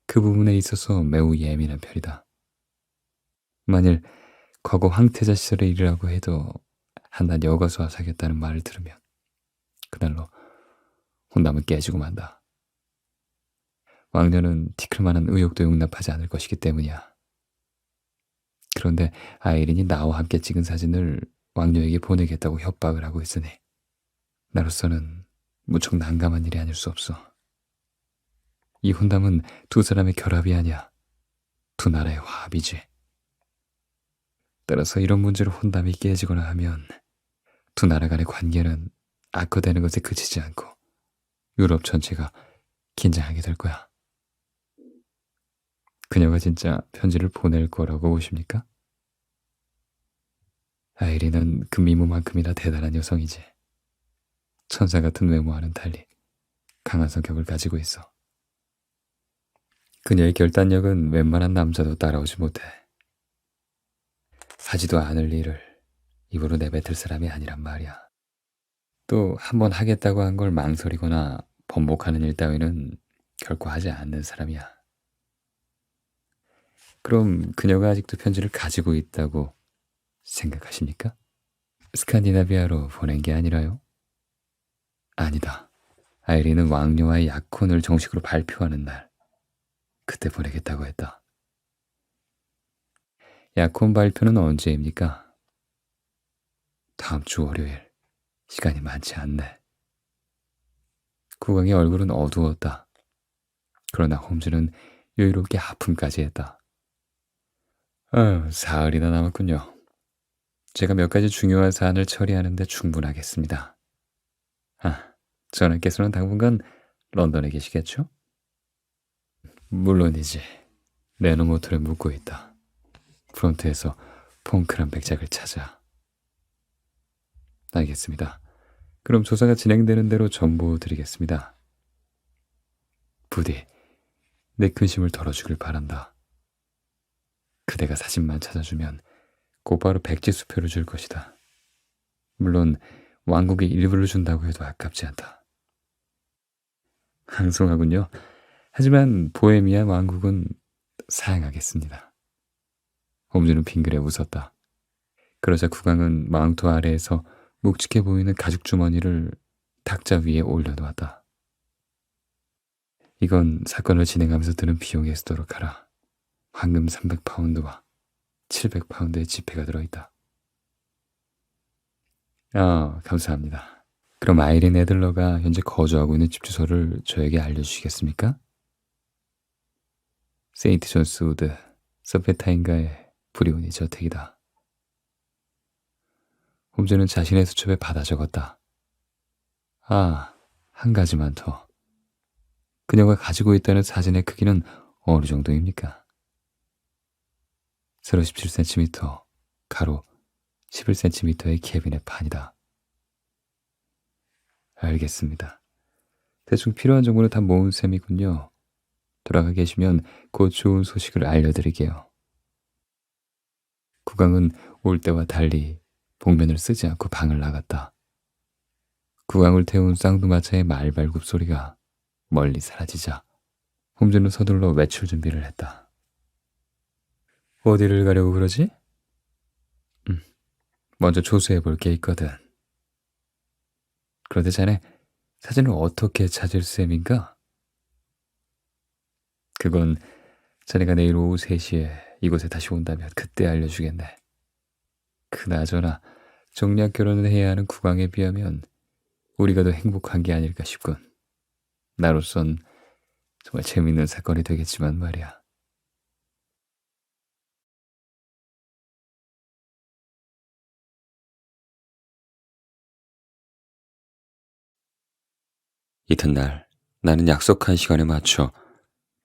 그 부분에 있어서 매우 예민한 편이다. 만일 과거 황태자 시절의 일이라고 해도 한낱 여가수와 사귀었다는 말을 들으면 그날로 혼담은 깨지고 만다. 왕녀는 티끌만한 의욕도 용납하지 않을 것이기 때문이야. 그런데 아이린이 나와 함께 찍은 사진을 왕녀에게 보내겠다고 협박을 하고 있으니 나로서는 무척 난감한 일이 아닐 수 없어. 이 혼담은 두 사람의 결합이 아니야. 두 나라의 화합이지. 따라서 이런 문제로 혼담이 깨지거나 하면 두 나라 간의 관계는 악화되는 것에 그치지 않고 유럽 전체가 긴장하게 될 거야. 그녀가 진짜 편지를 보낼 거라고 보십니까? 아이린은 그 미모만큼이나 대단한 여성이지. 천사 같은 외모와는 달리 강한 성격을 가지고 있어. 그녀의 결단력은 웬만한 남자도 따라오지 못해. 하지도 않을 일을 입으로 내뱉을 사람이 아니란 말이야. 또 한 번 하겠다고 한 걸 망설이거나 번복하는 일 따위는 결코 하지 않는 사람이야. 그럼 그녀가 아직도 편지를 가지고 있다고 생각하십니까? 스칸디나비아로 보낸 게 아니라요? 아니다. 아이린은 왕녀와의 약혼을 정식으로 발표하는 날, 그때 보내겠다고 했다. 약혼 발표는 언제입니까? 다음 주 월요일. 시간이 많지 않네. 국왕의 얼굴은 어두웠다. 그러나 홈즈는 여유롭게 하품까지 했다. 사흘이나 남았군요. 제가 몇 가지 중요한 사안을 처리하는데 충분하겠습니다. 전하께서는 당분간 런던에 계시겠죠? 물론이지. 레노모토를 묻고 있다. 프론트에서 퐁크란 백작을 찾아. 알겠습니다. 그럼 조사가 진행되는 대로 정보 드리겠습니다. 부디 내 근심을 덜어주길 바란다. 그대가 사진만 찾아주면 곧바로 백지수표를 줄 것이다. 물론 왕국의 일부를 준다고 해도 아깝지 않다. 항송하군요. 하지만 보헤미안 왕국은 사양하겠습니다. 홈즈는 빙그레 웃었다. 그러자 국왕은 망토 아래에서 묵직해 보이는 가죽 주머니를 탁자 위에 올려놓았다. 이건 사건을 진행하면서 드는 비용에 쓰도록 하라. 황금 300파운드와 700파운드의 지폐가 들어있다. 감사합니다. 그럼 아이린 애들러가 현재 거주하고 있는 집 주소를 저에게 알려주시겠습니까? 세인트 존스 우드, 서페타인가의 브리오니 저택이다. 홈즈는 자신의 수첩에 받아 적었다. 한 가지만 더. 그녀가 가지고 있다는 사진의 크기는 어느 정도입니까? 세로 17cm, 가로 11cm의 캐비넷 판이다. 알겠습니다. 대충 필요한 정보는 다 모은 셈이군요. 돌아가 계시면 곧 좋은 소식을 알려드리게요. 국왕은 올 때와 달리 복면을 쓰지 않고 방을 나갔다. 국왕을 태운 쌍두마차의 말발굽 소리가 멀리 사라지자 홈즈는 서둘러 외출 준비를 했다. 어디를 가려고 그러지? 먼저 조사해 볼 게 있거든. 그런데 자네 사진을 어떻게 찾을 셈인가? 그건 자네가 내일 오후 3시에 이곳에 다시 온다면 그때 알려주겠네. 그나저나 정략 결혼을 해야 하는 국왕에 비하면 우리가 더 행복한 게 아닐까 싶군. 나로선 정말 재밌는 사건이 되겠지만 말이야. 이튿날 나는 약속한 시간에 맞춰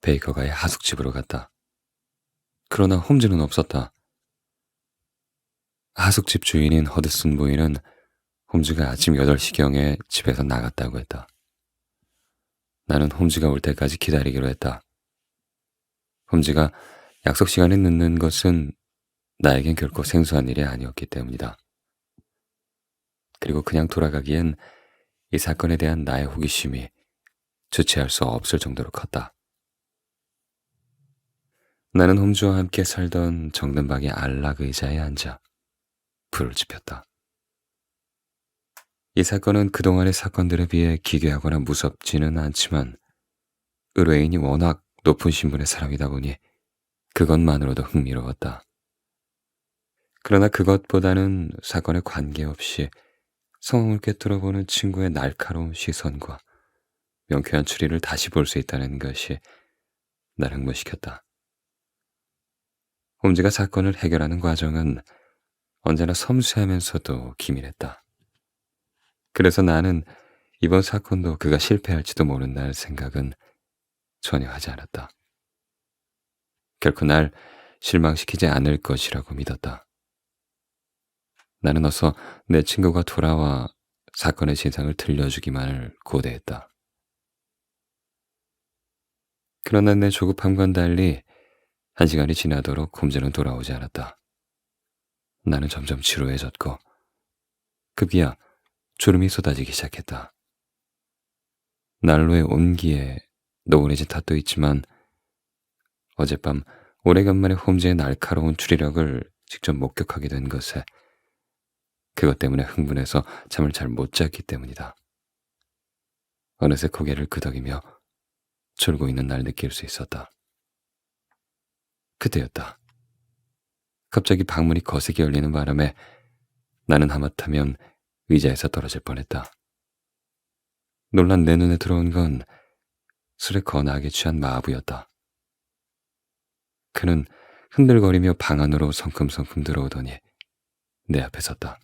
베이커가의 하숙집으로 갔다. 그러나 홈즈는 없었다. 하숙집 주인인 허드슨 부인은 홈즈가 아침 8시경에 집에서 나갔다고 했다. 나는 홈즈가 올 때까지 기다리기로 했다. 홈즈가 약속 시간에 늦는 것은 나에겐 결코 생소한 일이 아니었기 때문이다. 그리고 그냥 돌아가기엔 이 사건에 대한 나의 호기심이 주체할 수 없을 정도로 컸다. 나는 홈즈와 함께 살던 정든 방의 안락 의자에 앉아 불을 지폈다. 이 사건은 그동안의 사건들에 비해 기괴하거나 무섭지는 않지만 의뢰인이 워낙 높은 신분의 사람이다 보니 그것만으로도 흥미로웠다. 그러나 그것보다는 사건에 관계없이 상황을 꿰뚫어보는 친구의 날카로운 시선과 명쾌한 추리를 다시 볼 수 있다는 것이 나를 흥분시켰다. 홈즈가 사건을 해결하는 과정은 언제나 섬세하면서도 기민했다. 그래서 나는 이번 사건도 그가 실패할지도 모른다는 생각은 전혀 하지 않았다. 결코 날 실망시키지 않을 것이라고 믿었다. 나는 어서 내 친구가 돌아와 사건의 진상을 들려주기만을 고대했다. 그러나 내 조급함과는 달리 1시간이 지나도록 홈즈는 돌아오지 않았다. 나는 점점 지루해졌고 급기야 졸음이 쏟아지기 시작했다. 난로의 온기에 노곤해진 탓도 있지만 어젯밤 오래간만에 홈즈의 날카로운 추리력을 직접 목격하게 된 것에 그것 때문에 흥분해서 잠을 잘 못 잤기 때문이다. 어느새 고개를 끄덕이며 졸고 있는 날 느낄 수 있었다. 그때였다. 갑자기 방문이 거세게 열리는 바람에 나는 하마터면 의자에서 떨어질 뻔했다. 놀란 내 눈에 들어온 건 술에 거나하게 취한 마부였다. 그는 흔들거리며 방 안으로 성큼성큼 들어오더니 내 앞에 섰다.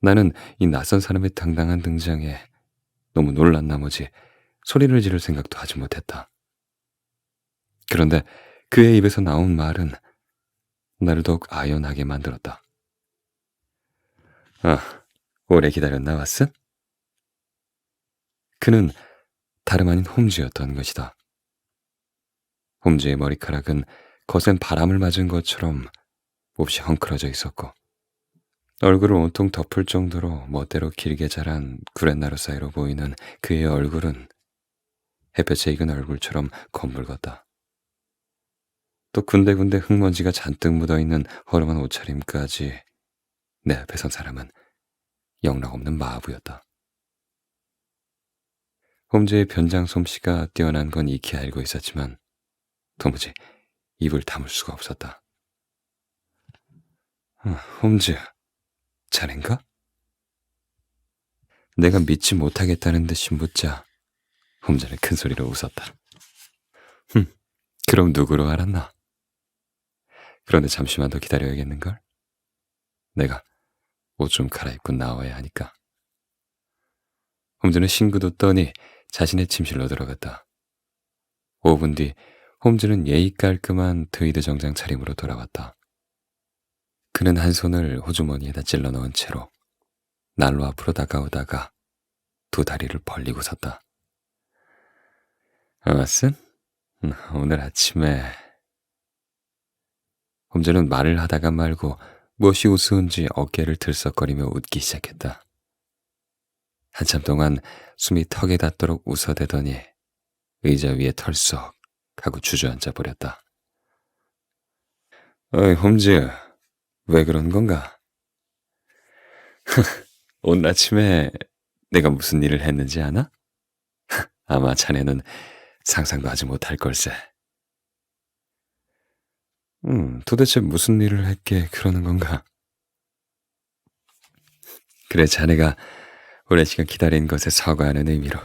나는 이 낯선 사람의 당당한 등장에 너무 놀란 나머지 소리를 지를 생각도 하지 못했다. 그런데 그의 입에서 나온 말은 나를 더욱 아연하게 만들었다. 아, 오래 기다렸나, 왓슨? 그는 다름 아닌 홈즈였던 것이다. 홈즈의 머리카락은 거센 바람을 맞은 것처럼 몹시 헝클어져 있었고 얼굴을 온통 덮을 정도로 멋대로 길게 자란 구렛나루 사이로 보이는 그의 얼굴은 햇볕에 익은 얼굴처럼 검붉었다. 또 군데군데 흙먼지가 잔뜩 묻어있는 허름한 옷차림까지 내 앞에 선 사람은 영락없는 마부였다. 홈즈의 변장 솜씨가 뛰어난 건 익히 알고 있었지만 도무지 입을 다물 수가 없었다. 홈즈, 자넨가? 내가 믿지 못하겠다는 듯이 묻자 홈즈는 큰 소리로 웃었다. 그럼 누구로 알았나? 그런데 잠시만 더 기다려야겠는걸? 내가 옷 좀 갈아입고 나와야 하니까. 홈즈는 싱긋 웃더니 자신의 침실로 들어갔다. 5분 뒤 홈즈는 예의 깔끔한 트위드 정장 차림으로 돌아왔다. 그는 한 손을 호주머니에다 찔러 넣은 채로 난로 앞으로 다가오다가 두 다리를 벌리고 섰다. 왓슨? 오늘 아침에... 홈즈는 말을 하다가 말고 무엇이 우스운지 어깨를 들썩거리며 웃기 시작했다. 한참 동안 숨이 턱에 닿도록 웃어대더니 의자 위에 털썩 하고 주저앉아 버렸다. 어이, 홈즈, 왜 그런 건가? 오늘 아침에 내가 무슨 일을 했는지 아나? 아마 자네는 상상도 하지 못할 걸세. 도대체 무슨 일을 했기에 그러는 건가? 그래, 자네가 오랜 시간 기다린 것에 사과하는 의미로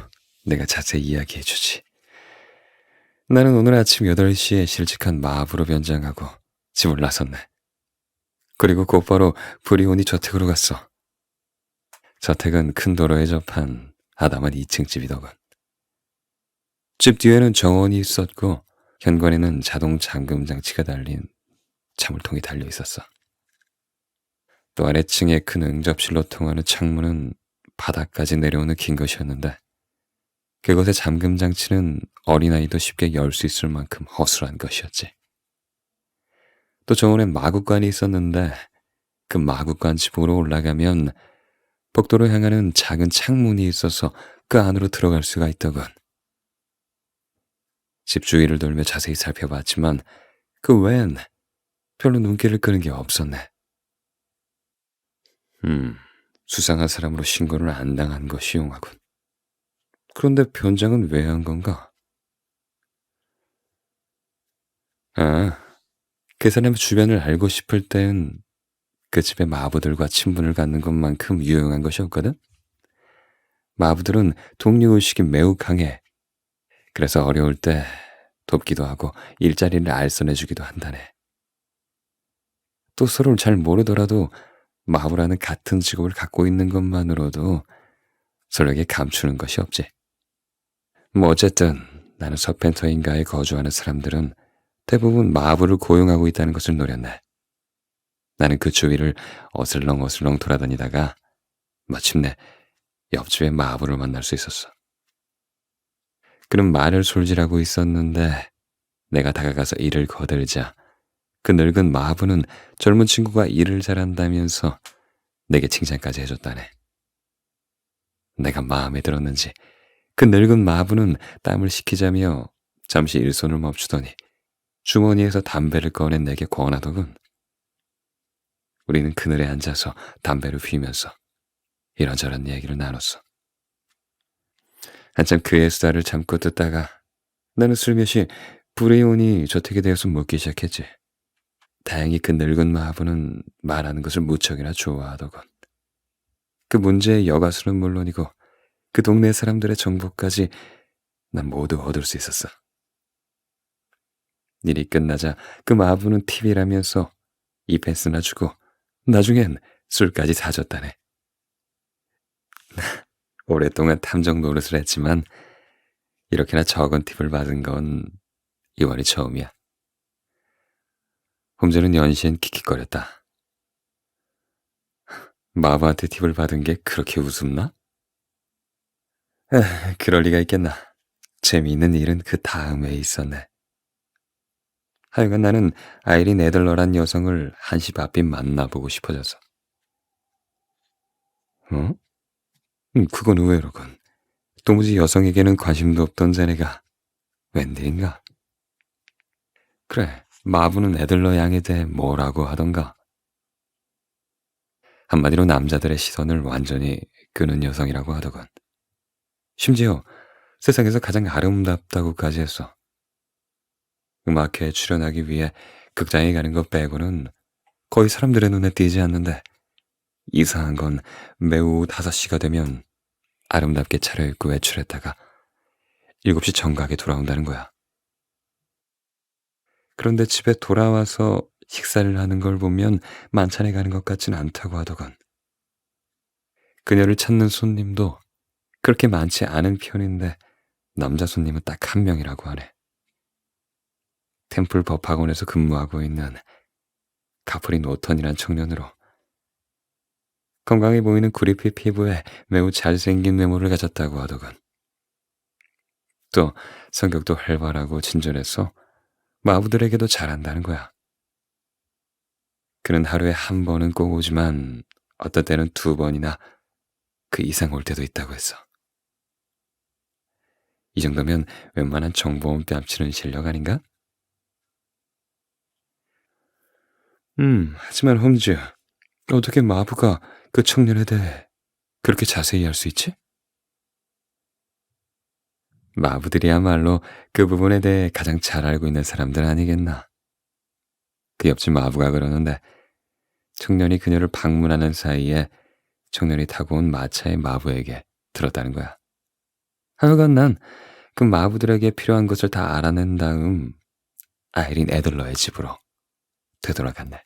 내가 자세히 이야기해 주지. 나는 오늘 아침 8시에 실직한 마부로 변장하고 집을 나섰네. 그리고 곧바로 브리오니 저택으로 갔어. 저택은 큰 도로에 접한 아담한 2층 집이더군. 집 뒤에는 정원이 있었고 현관에는 자동 잠금 장치가 달린 자물통이 달려 있었어. 또 아래층의 큰 응접실로 통하는 창문은 바닥까지 내려오는 긴 것이었는데 그것의 잠금 장치는 어린아이도 쉽게 열 수 있을 만큼 허술한 것이었지. 또 정원엔 마구간이 있었는데 그 마구간 집으로 올라가면 복도로 향하는 작은 창문이 있어서 그 안으로 들어갈 수가 있더군. 집 주위를 돌며 자세히 살펴봤지만 그 외엔 별로 눈길을 끄는 게 없었네. 수상한 사람으로 신고를 안 당한 것이 용하군. 그런데 변장은 왜 한 건가? 아, 그 사람의 주변을 알고 싶을 땐 그 집의 마부들과 친분을 갖는 것만큼 유용한 것이 없거든? 마부들은 동료의식이 매우 강해. 그래서 어려울 때 돕기도 하고 일자리를 알선해주기도 한다네. 또 서로를 잘 모르더라도 마부라는 같은 직업을 갖고 있는 것만으로도 서로에게 감추는 것이 없지. 뭐 어쨌든 나는 서펜터인가에 거주하는 사람들은 대부분 마부를 고용하고 있다는 것을 노렸네. 나는 그 주위를 어슬렁어슬렁 돌아다니다가 마침내 옆집의 마부를 만날 수 있었어. 그는 말을 솔질하고 있었는데 내가 다가가서 이를 거들자 그 늙은 마부는 젊은 친구가 일을 잘한다면서 내게 칭찬까지 해줬다네. 내가 마음에 들었는지 그 늙은 마부는 땀을 식히자며 잠시 일손을 멈추더니 주머니에서 담배를 꺼내 내게 권하더군. 우리는 그늘에 앉아서 담배를 피우면서 이런저런 얘기를 나눴어. 한참 그의 수다를 참고 듣다가 나는 슬며시 브레이온이 저택에 대해서 묻기 시작했지. 다행히 그 늙은 마부는 말하는 것을 무척이나 좋아하더군. 그 문제의 여가수는 물론이고 그 동네 사람들의 정보까지 난 모두 얻을 수 있었어. 일이 끝나자 그 마부는 TV라면서 이펜스나 주고 나중엔 술까지 사줬다네. 오랫동안 탐정 노릇을 했지만 이렇게나 적은 팁을 받은 건 이번이 처음이야. 홈즈는 연신 킥킥거렸다. 마부한테 팁을 받은 게 그렇게 우습나? 그럴 리가 있겠나. 재미있는 일은 그 다음에 있었네. 하여간 나는 아이린 애들러란 여성을 한시 바삐 만나보고 싶어져서. 어? 그건 의외로군. 도무지 여성에게는 관심도 없던 자네가 웬일인가? 그래, 마부는 애들러 양에 대해 뭐라고 하던가? 한마디로 남자들의 시선을 완전히 끄는 여성이라고 하더군. 심지어 세상에서 가장 아름답다고까지 했어. 음악회에 출연하기 위해 극장에 가는 것 빼고는 거의 사람들의 눈에 띄지 않는데 이상한 건 매우 5시가 되면 아름답게 차려입고 외출했다가 7시 정각에 돌아온다는 거야. 그런데 집에 돌아와서 식사를 하는 걸 보면 만찬에 가는 것 같진 않다고 하더군. 그녀를 찾는 손님도 그렇게 많지 않은 편인데 남자 손님은 딱 1명이라고 하네. 템플 법학원에서 근무하고 있는 카프린 오턴이란 청년으로 건강해 보이는 구리피 피부에 매우 잘생긴 외모를 가졌다고 하더군. 또 성격도 활발하고 친절해서 마부들에게도 잘한다는 거야. 그는 하루에 1번은 꼭 오지만 어떤 때는 2번이나 그 이상 올 때도 있다고 했어. 이 정도면 웬만한 정보원 뺨치는 실력 아닌가? 하지만 홈즈, 어떻게 마부가 그 청년에 대해 그렇게 자세히 알 수 있지? 마부들이야말로 그 부분에 대해 가장 잘 알고 있는 사람들 아니겠나. 그 옆집 마부가 그러는데 청년이 그녀를 방문하는 사이에 청년이 타고 온 마차의 마부에게 들었다는 거야. 하여간 난 그 마부들에게 필요한 것을 다 알아낸 다음 아이린 애들러의 집으로 되돌아갔네.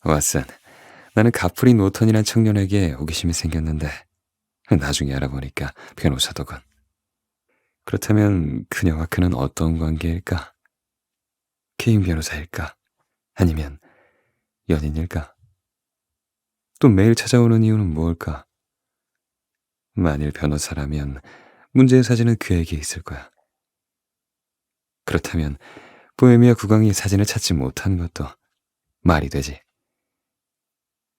왓슨, 나는 가프린 노턴이란 청년에게 호기심이 생겼는데 나중에 알아보니까 변호사더군. 그렇다면 그녀와 그는 어떤 관계일까? 개인 변호사일까? 아니면 연인일까? 또 매일 찾아오는 이유는 무엇일까? 만일 변호사라면 문제의 사진은 그에게 있을 거야. 그렇다면 보헤미아 국왕이 사진을 찾지 못한 것도 말이 되지.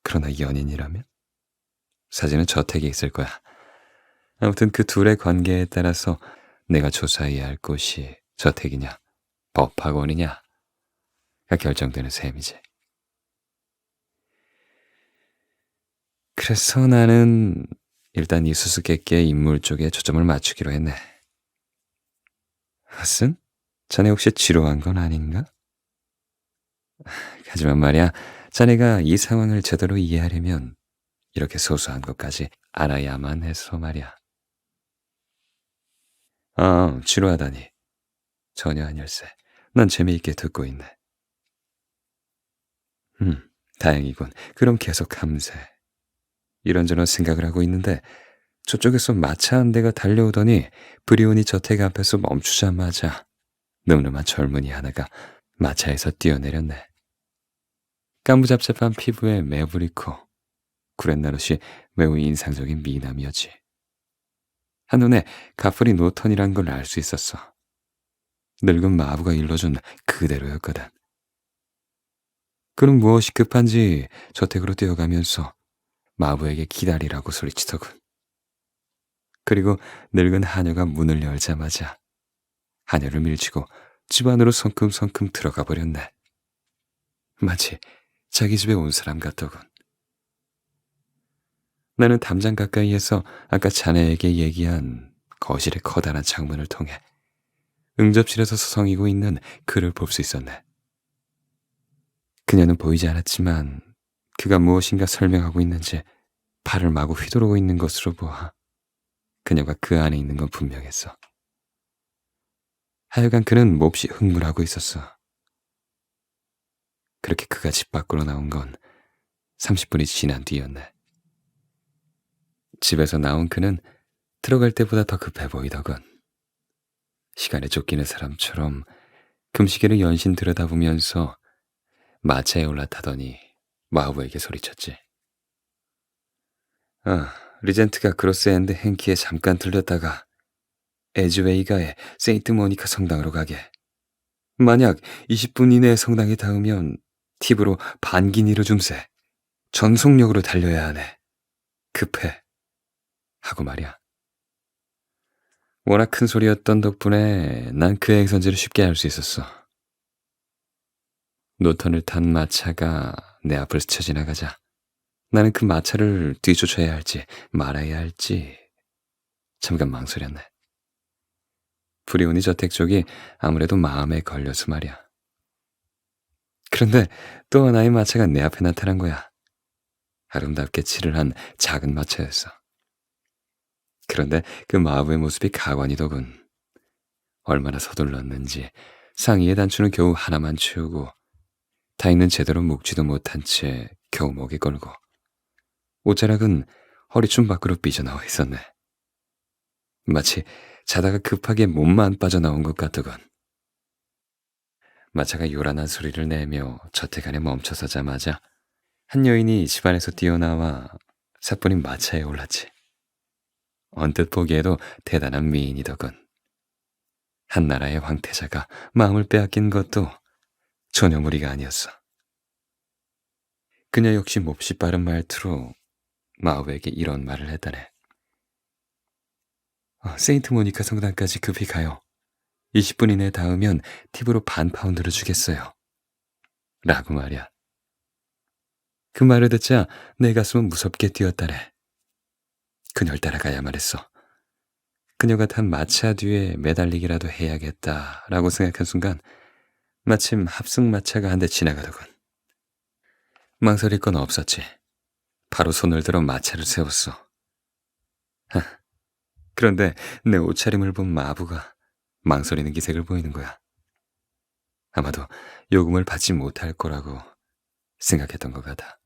그러나 연인이라면 사진은 저택에 있을 거야. 아무튼 그 둘의 관계에 따라서 내가 조사해야 할 곳이 저택이냐 법학원이냐가 결정되는 셈이지. 그래서 나는 일단 이 수수께끼의 인물 쪽에 초점을 맞추기로 했네. 핫슨? 자네 혹시 지루한 건 아닌가? 하지만 말이야, 자네가 이 상황을 제대로 이해하려면 이렇게 소소한 것까지 알아야만 해서 말이야. 지루하다니. 전혀 아닐세. 난 재미있게 듣고 있네. 다행이군. 그럼 계속 함세. 이런저런 생각을 하고 있는데 저쪽에서 마차 한 대가 달려오더니 브리온이 저택 앞에서 멈추자마자 늠름한 젊은이 하나가 마차에서 뛰어내렸네. 까무잡잡한 피부에 매부리코, 구렛나룻이 매우 인상적인 미남이었지. 한눈에 가프리 노턴이란 걸 알 수 있었어. 늙은 마부가 일러준 그대로였거든. 그는 무엇이 급한지 저택으로 뛰어가면서 마부에게 기다리라고 소리치더군. 그리고 늙은 하녀가 문을 열자마자 하녀를 밀치고 집 안으로 성큼성큼 들어가 버렸네. 마치 자기 집에 온 사람 같더군. 나는 담장 가까이에서 아까 자네에게 얘기한 거실의 커다란 창문을 통해 응접실에서 서성이고 있는 그를 볼 수 있었네. 그녀는 보이지 않았지만 그가 무엇인가 설명하고 있는지 팔을 마구 휘두르고 있는 것으로 보아 그녀가 그 안에 있는 건 분명했어. 하여간 그는 몹시 흥분하고 있었어. 그렇게 그가 집 밖으로 나온 건 30분이 지난 뒤였네. 집에서 나온 그는 들어갈 때보다 더 급해 보이더군. 시간에 쫓기는 사람처럼 금시계를 연신 들여다보면서 마차에 올라타더니 마우에게 소리쳤지. 리젠트가 그로스엔드 행키에 잠깐 들렸다가 에즈웨이가의 세인트 모니카 성당으로 가게. 만약 20분 이내에 성당에 닿으면 팁으로 반기니로 줌세. 전속력으로 달려야 하네. 급해. 하고 말이야. 워낙 큰 소리였던 덕분에 난 그 행선지를 쉽게 알 수 있었어. 노턴을 탄 마차가 내 앞을 스쳐 지나가자 나는 그 마차를 뒤쫓아야 할지 말아야 할지 잠깐 망설였네. 브리오니 저택 쪽이 아무래도 마음에 걸려서 말이야. 그런데 또 하나의 마차가 내 앞에 나타난 거야. 아름답게 칠을 한 작은 마차였어. 그런데 그 마부의 모습이 가관이더군. 얼마나 서둘렀는지 상의의 단추는 겨우 하나만 채우고 다이는 제대로 묶지도 못한 채 겨우 목에 걸고 옷자락은 허리춤 밖으로 삐져나와 있었네. 마치 자다가 급하게 몸만 빠져나온 것 같더군. 마차가 요란한 소리를 내며 저택 안에 멈춰서자마자 한 여인이 집안에서 뛰어나와 사뿐히 마차에 올랐지. 언뜻 보기에도 대단한 미인이더군. 한나라의 황태자가 마음을 빼앗긴 것도 전혀 무리가 아니었어. 그녀 역시 몹시 빠른 말투로 마우에게 이런 말을 했다네. 세인트 모니카 성당까지 급히 가요. 20분 이내에 닿으면 팁으로 반 파운드를 주겠어요. 라고 말이야. 그 말을 듣자 내 가슴은 무섭게 뛰었다네. 그녀를 따라가야만 했어. 그녀가 탄 마차 뒤에 매달리기라도 해야겠다라고 생각한 순간 마침 합승 마차가 한 대 지나가더군. 망설일 건 없었지. 바로 손을 들어 마차를 세웠어. 그런데 내 옷차림을 본 마부가 망설이는 기색을 보이는 거야. 아마도 요금을 받지 못할 거라고 생각했던 것 같아.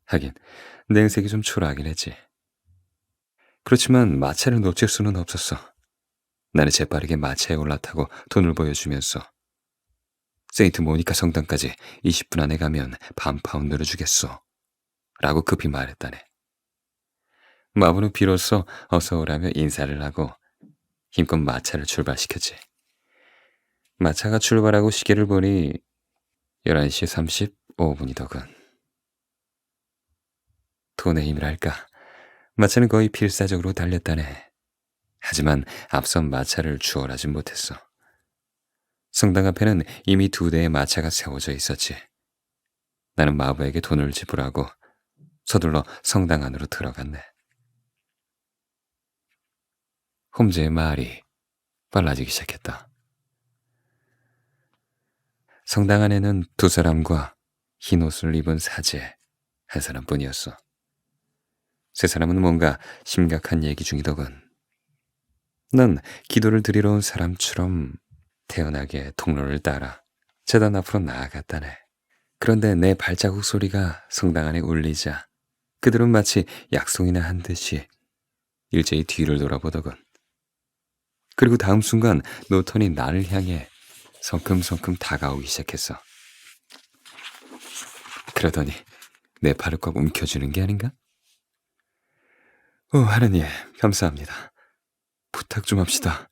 하긴 냉색이 좀 초라하긴 했지. 그렇지만 마차를 놓칠 수는 없었어. 나는 재빠르게 마차에 올라타고 돈을 보여주면서 세인트 모니카 성당까지 20분 안에 가면 반 파운드를 주겠소. 라고 급히 말했다네. 마부는 비로소 어서 오라며 인사를 하고 힘껏 마차를 출발시켰지. 마차가 출발하고 시계를 보니 11시 35분이더군. 돈의 힘이랄까. 마차는 거의 필사적으로 달렸다네. 하지만 앞선 마차를 추월하진 못했어. 성당 앞에는 이미 2대의 마차가 세워져 있었지. 나는 마부에게 돈을 지불하고 서둘러 성당 안으로 들어갔네. 홈즈의 말이 빨라지기 시작했다. 성당 안에는 2사람과 흰 옷을 입은 사제 한 사람뿐이었어. 세 사람은 뭔가 심각한 얘기 중이더군. 난 기도를 드리러 온 사람처럼 태연하게 통로를 따라 제단 앞으로 나아갔다네. 그런데 내 발자국 소리가 성당 안에 울리자 그들은 마치 약속이나 한 듯이 일제히 뒤를 돌아보더군. 그리고 다음 순간 노턴이 나를 향해 성큼성큼 다가오기 시작했어. 그러더니 내 팔을 꽉 움켜쥐는 게 아닌가? 하느님, 감사합니다. 부탁 좀 합시다.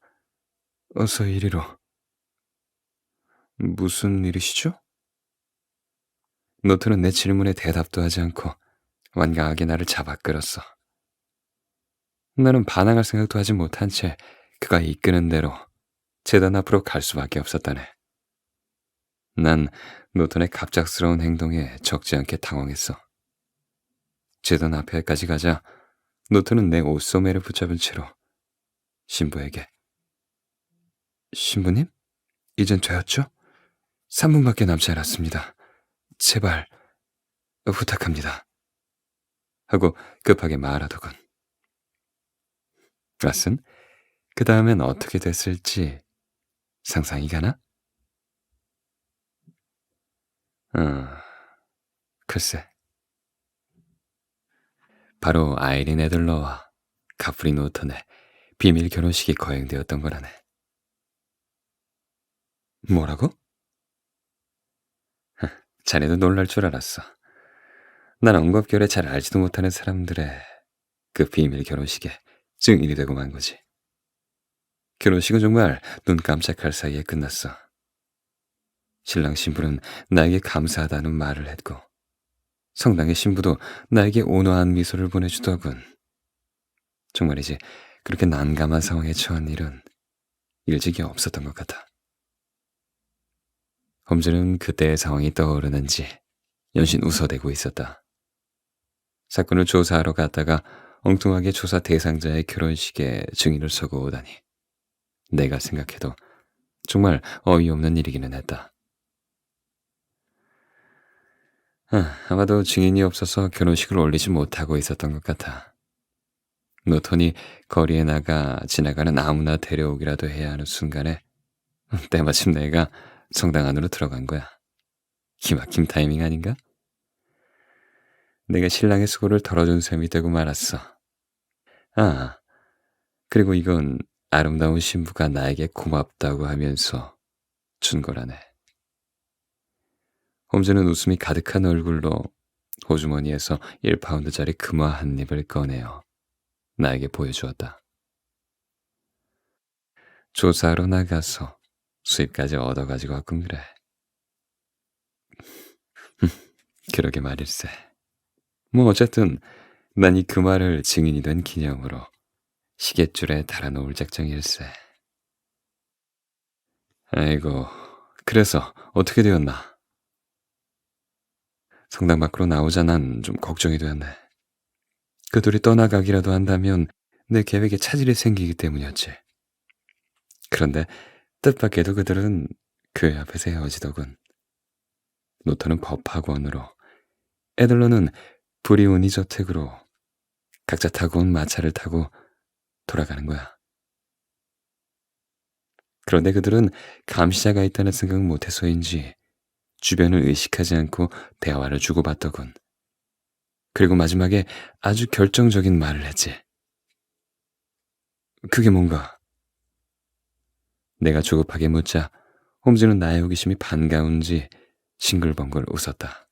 어서 이리로. 무슨 일이시죠? 노트는 내 질문에 대답도 하지 않고 완강하게 나를 잡아 끌었어. 나는 반항할 생각도 하지 못한 채 그가 이끄는 대로 제단 앞으로 갈 수밖에 없었다네. 난 노턴의 갑작스러운 행동에 적지 않게 당황했어. 제단 앞에까지 가자 노턴은 내 옷소매를 붙잡은 채로 신부에게 신부님? 이젠 되었죠? 3분밖에 남지 않았습니다. 제발 부탁합니다. 하고 급하게 말하더군. 왓슨, 그 다음엔 어떻게 됐을지 상상이 가나? 글쎄. 바로 아이린 애들러와 카프린 오턴의 비밀 결혼식이 거행되었던 거라네. 뭐라고? 자네도 놀랄 줄 알았어. 난 엉겁결에 잘 알지도 못하는 사람들의 그 비밀 결혼식에 증인이 되고 만 거지. 결혼식은 정말 눈 깜짝할 사이에 끝났어. 신랑 신부는 나에게 감사하다는 말을 했고 성당의 신부도 나에게 온화한 미소를 보내주더군. 정말이지 그렇게 난감한 상황에 처한 일은 일찍이 없었던 것 같아. 홈즈는 그때의 상황이 떠오르는지 연신 웃어대고 있었다. 사건을 조사하러 갔다가 엉뚱하게 조사 대상자의 결혼식에 증인을 서고 오다니. 내가 생각해도 정말 어이없는 일이기는 했다. 아마도 증인이 없어서 결혼식을 올리지 못하고 있었던 것 같아. 노턴이 거리에 나가 지나가는 아무나 데려오기라도 해야 하는 순간에 때마침 내가 성당 안으로 들어간 거야. 기막힌 타이밍 아닌가? 내가 신랑의 수고를 덜어준 셈이 되고 말았어. 그리고 이건 아름다운 신부가 나에게 고맙다고 하면서 준 거라네. 홈즈는 웃음이 가득한 얼굴로 호주머니에서 1파운드짜리 금화 한 입을 꺼내어 나에게 보여주었다. 조사하러 나가서 수입까지 얻어가지고 왔군 그래. 그러게 말일세. 뭐 어쨌든 난 이 금화를 증인이 된 기념으로 시계줄에 달아놓을 작정일세. 아이고, 그래서 어떻게 되었나? 성당 밖으로 나오자 난 좀 걱정이 되었네. 그들이 떠나가기라도 한다면 내 계획에 차질이 생기기 때문이었지. 그런데 뜻밖에도 그들은 교회 앞에서 헤어지더군. 노턴은 법학원으로, 애들러는 브리오니 저택으로 각자 타고 온 마차를 타고 돌아가는 거야. 그런데 그들은 감시자가 있다는 생각을 못해서인지 주변을 의식하지 않고 대화를 주고받더군. 그리고 마지막에 아주 결정적인 말을 했지. 그게 뭔가? 내가 조급하게 묻자 홈즈는 나의 호기심이 반가운지 싱글벙글 웃었다.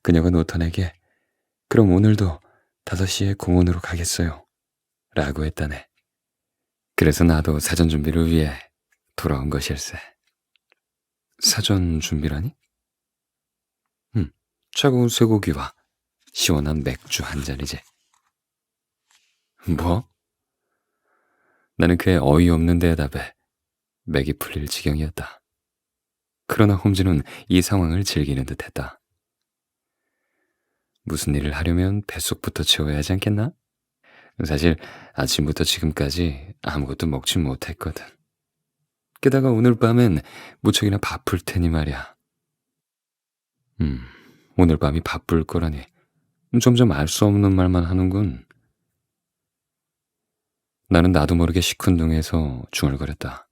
그녀가 노턴에게 그럼 오늘도 5시에 공원으로 가겠어요 라고 했다네. 그래서 나도 사전 준비를 위해 돌아온 것일세. 사전 준비라니? 차가운 쇠고기와 시원한 맥주 한 잔이지. 뭐? 나는 그의 어이없는 대답에 맥이 풀릴 지경이었다. 그러나 홈즈는 이 상황을 즐기는 듯했다. 무슨 일을 하려면 뱃속부터 채워야 하지 않겠나? 사실 아침부터 지금까지 아무것도 먹지 못했거든. 게다가 오늘 밤엔 무척이나 바쁠 테니 말이야. 음, 오늘 밤이 바쁠 거라니 점점 알 수 없는 말만 하는군. 나는 나도 모르게 시큰둥해서 중얼거렸다.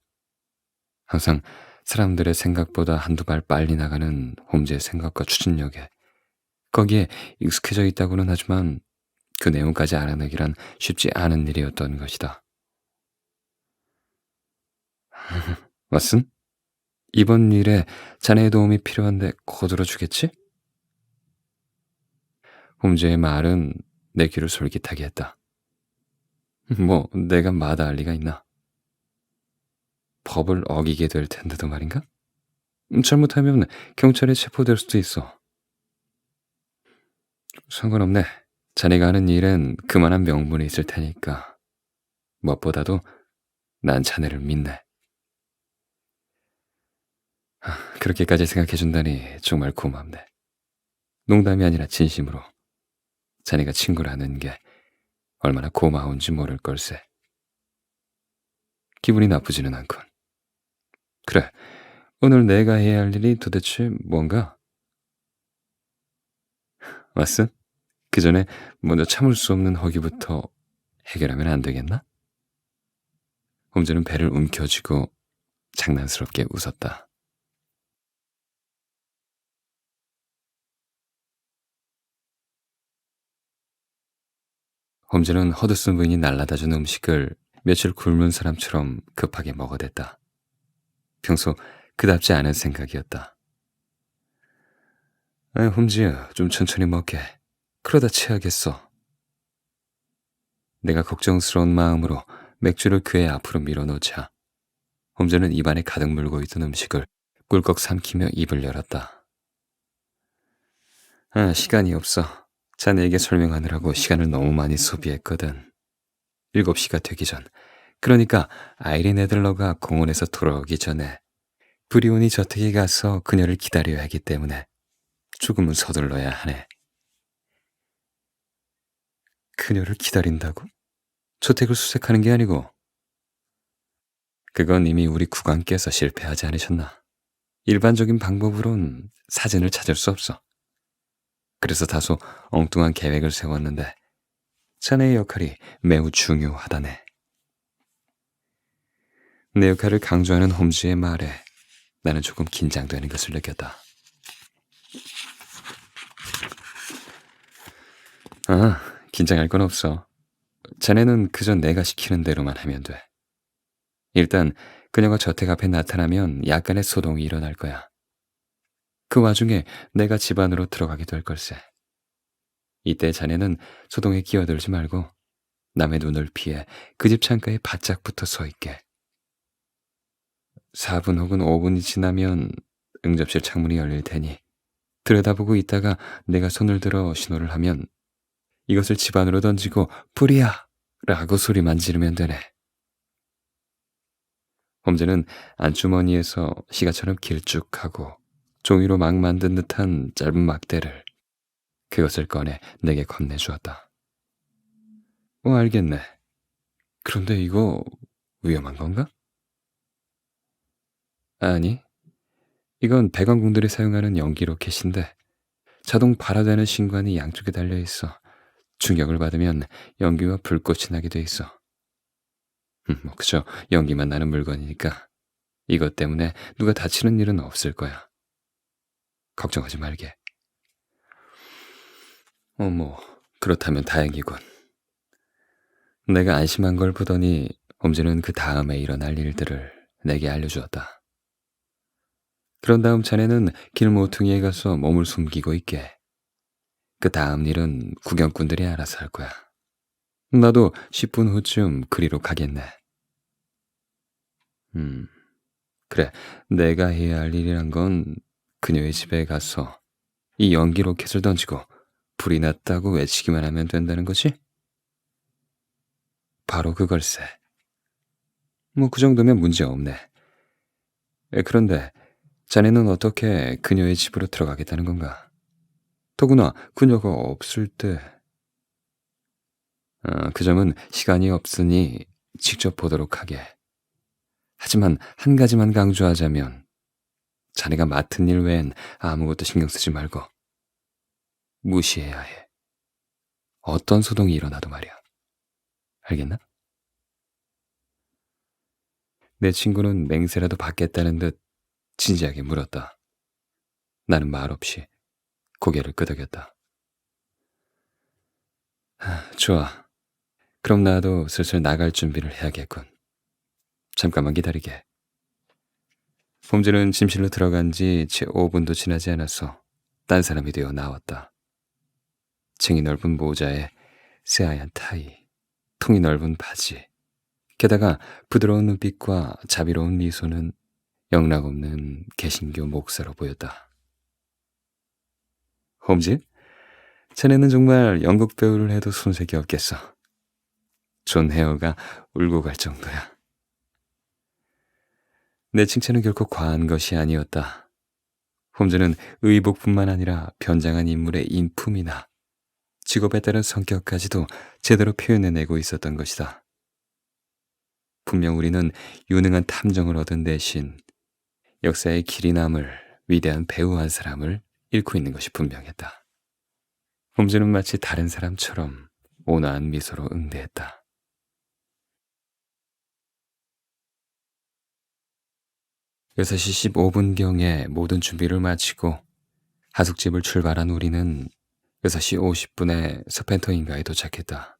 항상 사람들의 생각보다 한두 발 빨리 나가는 홈즈의 생각과 추진력에 거기에 익숙해져 있다고는 하지만 그 내용까지 알아내기란 쉽지 않은 일이었던 것이다. 왓슨? 이번 일에 자네의 도움이 필요한데 거들어 주겠지? 홈즈의 말은 내 귀를 솔깃하게 했다. 뭐 내가 마다할 리가 있나? 법을 어기게 될 텐데도 말인가? 잘못하면 경찰에 체포될 수도 있어. 상관없네. 자네가 하는 일엔 그만한 명분이 있을 테니까. 무엇보다도 난 자네를 믿네. 그렇게까지 생각해준다니 정말 고맙네. 농담이 아니라 진심으로. 자네가 친구라는 게 얼마나 고마운지 모를 걸세. 기분이 나쁘지는 않군. 그래, 오늘 내가 해야 할 일이 도대체 뭔가? 왓슨? 그 전에 먼저 참을 수 없는 허기부터 해결하면 안 되겠나? 홈즈는 배를 움켜쥐고 장난스럽게 웃었다. 홈즈는 허드슨 부인이 날라다준 음식을 며칠 굶은 사람처럼 급하게 먹어댔다. 평소 그답지 않은 생각이었다. 홈즈야, 좀 천천히 먹게. 그러다 체하겠어. 내가 걱정스러운 마음으로 맥주를 그의 앞으로 밀어놓자 홈즈는 입안에 가득 물고 있던 음식을 꿀꺽 삼키며 입을 열었다. 시간이 없어. 자네에게 설명하느라고 시간을 너무 많이 소비했거든. 7시가 되기 전, 그러니까 아이린 애들러가 공원에서 돌아오기 전에 브리온이 저택에 가서 그녀를 기다려야 하기 때문에 조금은 서둘러야 하네. 그녀를 기다린다고? 저택을 수색하는 게 아니고? 그건 이미 우리 국왕께서 실패하지 않으셨나? 일반적인 방법으론 사진을 찾을 수 없어. 그래서 다소 엉뚱한 계획을 세웠는데 자네의 역할이 매우 중요하다네. 내 역할을 강조하는 홈즈의 말에 나는 조금 긴장되는 것을 느꼈다. 긴장할 건 없어. 자네는 그저 내가 시키는 대로만 하면 돼. 일단 그녀가 저택 앞에 나타나면 약간의 소동이 일어날 거야. 그 와중에 내가 집 안으로 들어가게 될 걸세. 이때 자네는 소동에 끼어들지 말고 남의 눈을 피해 그 집 창가에 바짝 붙어 서 있게. 4분 혹은 5분이 지나면 응접실 창문이 열릴 테니 들여다보고 있다가 내가 손을 들어 신호를 하면 이것을 집 안으로 던지고 불이야! 라고 소리만 지르면 되네. 홈즈는 안주머니에서 시가처럼 길쭉하고 종이로 막 만든 듯한 짧은 막대를 그것을 꺼내 내게 건네주었다. 알겠네. 그런데 이거 위험한 건가? 아니, 이건 배관공들이 사용하는 연기 로켓인데 자동 발화되는 신관이 양쪽에 달려있어. 충격을 받으면 연기와 불꽃이 나게 돼 있어. 그저 연기만 나는 물건이니까 이것 때문에 누가 다치는 일은 없을 거야. 걱정하지 말게. 그렇다면 다행이군. 내가 안심한 걸 보더니 홈즈는 그 다음에 일어날 일들을 내게 알려주었다. 그런 다음 자네는 길 모퉁이에 가서 몸을 숨기고 있게. 그 다음 일은 구경꾼들이 알아서 할 거야. 나도 10분 후쯤 그리로 가겠네. 그래, 내가 해야 할 일이란 건 그녀의 집에 가서 이 연기 로켓을 던지고 불이 났다고 외치기만 하면 된다는 거지? 바로 그걸세. 그 정도면 문제 없네. 그런데 자네는 어떻게 그녀의 집으로 들어가겠다는 건가? 더구나 그녀가 없을 때. 그 점은 시간이 없으니 직접 보도록 하게. 하지만 한 가지만 강조하자면 자네가 맡은 일 외엔 아무것도 신경 쓰지 말고 무시해야 해. 어떤 소동이 일어나도 말이야. 알겠나? 내 친구는 맹세라도 받겠다는 듯 진지하게 물었다. 나는 말없이 고개를 끄덕였다. 좋아. 그럼 나도 슬슬 나갈 준비를 해야겠군. 잠깐만 기다리게. 홈즈는 침실로 들어간 지 채 5분도 지나지 않았어 딴 사람이 되어 나왔다. 챙이 넓은 모자에 새하얀 타이, 통이 넓은 바지, 게다가 부드러운 눈빛과 자비로운 미소는 영락없는 개신교 목사로 보였다. 홈즈? 자네는 정말 연극 배우를 해도 손색이 없겠어. 존 헤어가 울고 갈 정도야. 내 칭찬은 결코 과한 것이 아니었다. 홈즈는 의복뿐만 아니라 변장한 인물의 인품이나 직업에 따른 성격까지도 제대로 표현해내고 있었던 것이다. 분명 우리는 유능한 탐정을 얻은 대신 역사의 길이 남을 위대한 배우 한 사람을 잃고 있는 것이 분명했다. 홈즈는 마치 다른 사람처럼 온화한 미소로 응대했다. 6시 15분경에 모든 준비를 마치고 하숙집을 출발한 우리는 6시 50분에 서펜터인가에 도착했다.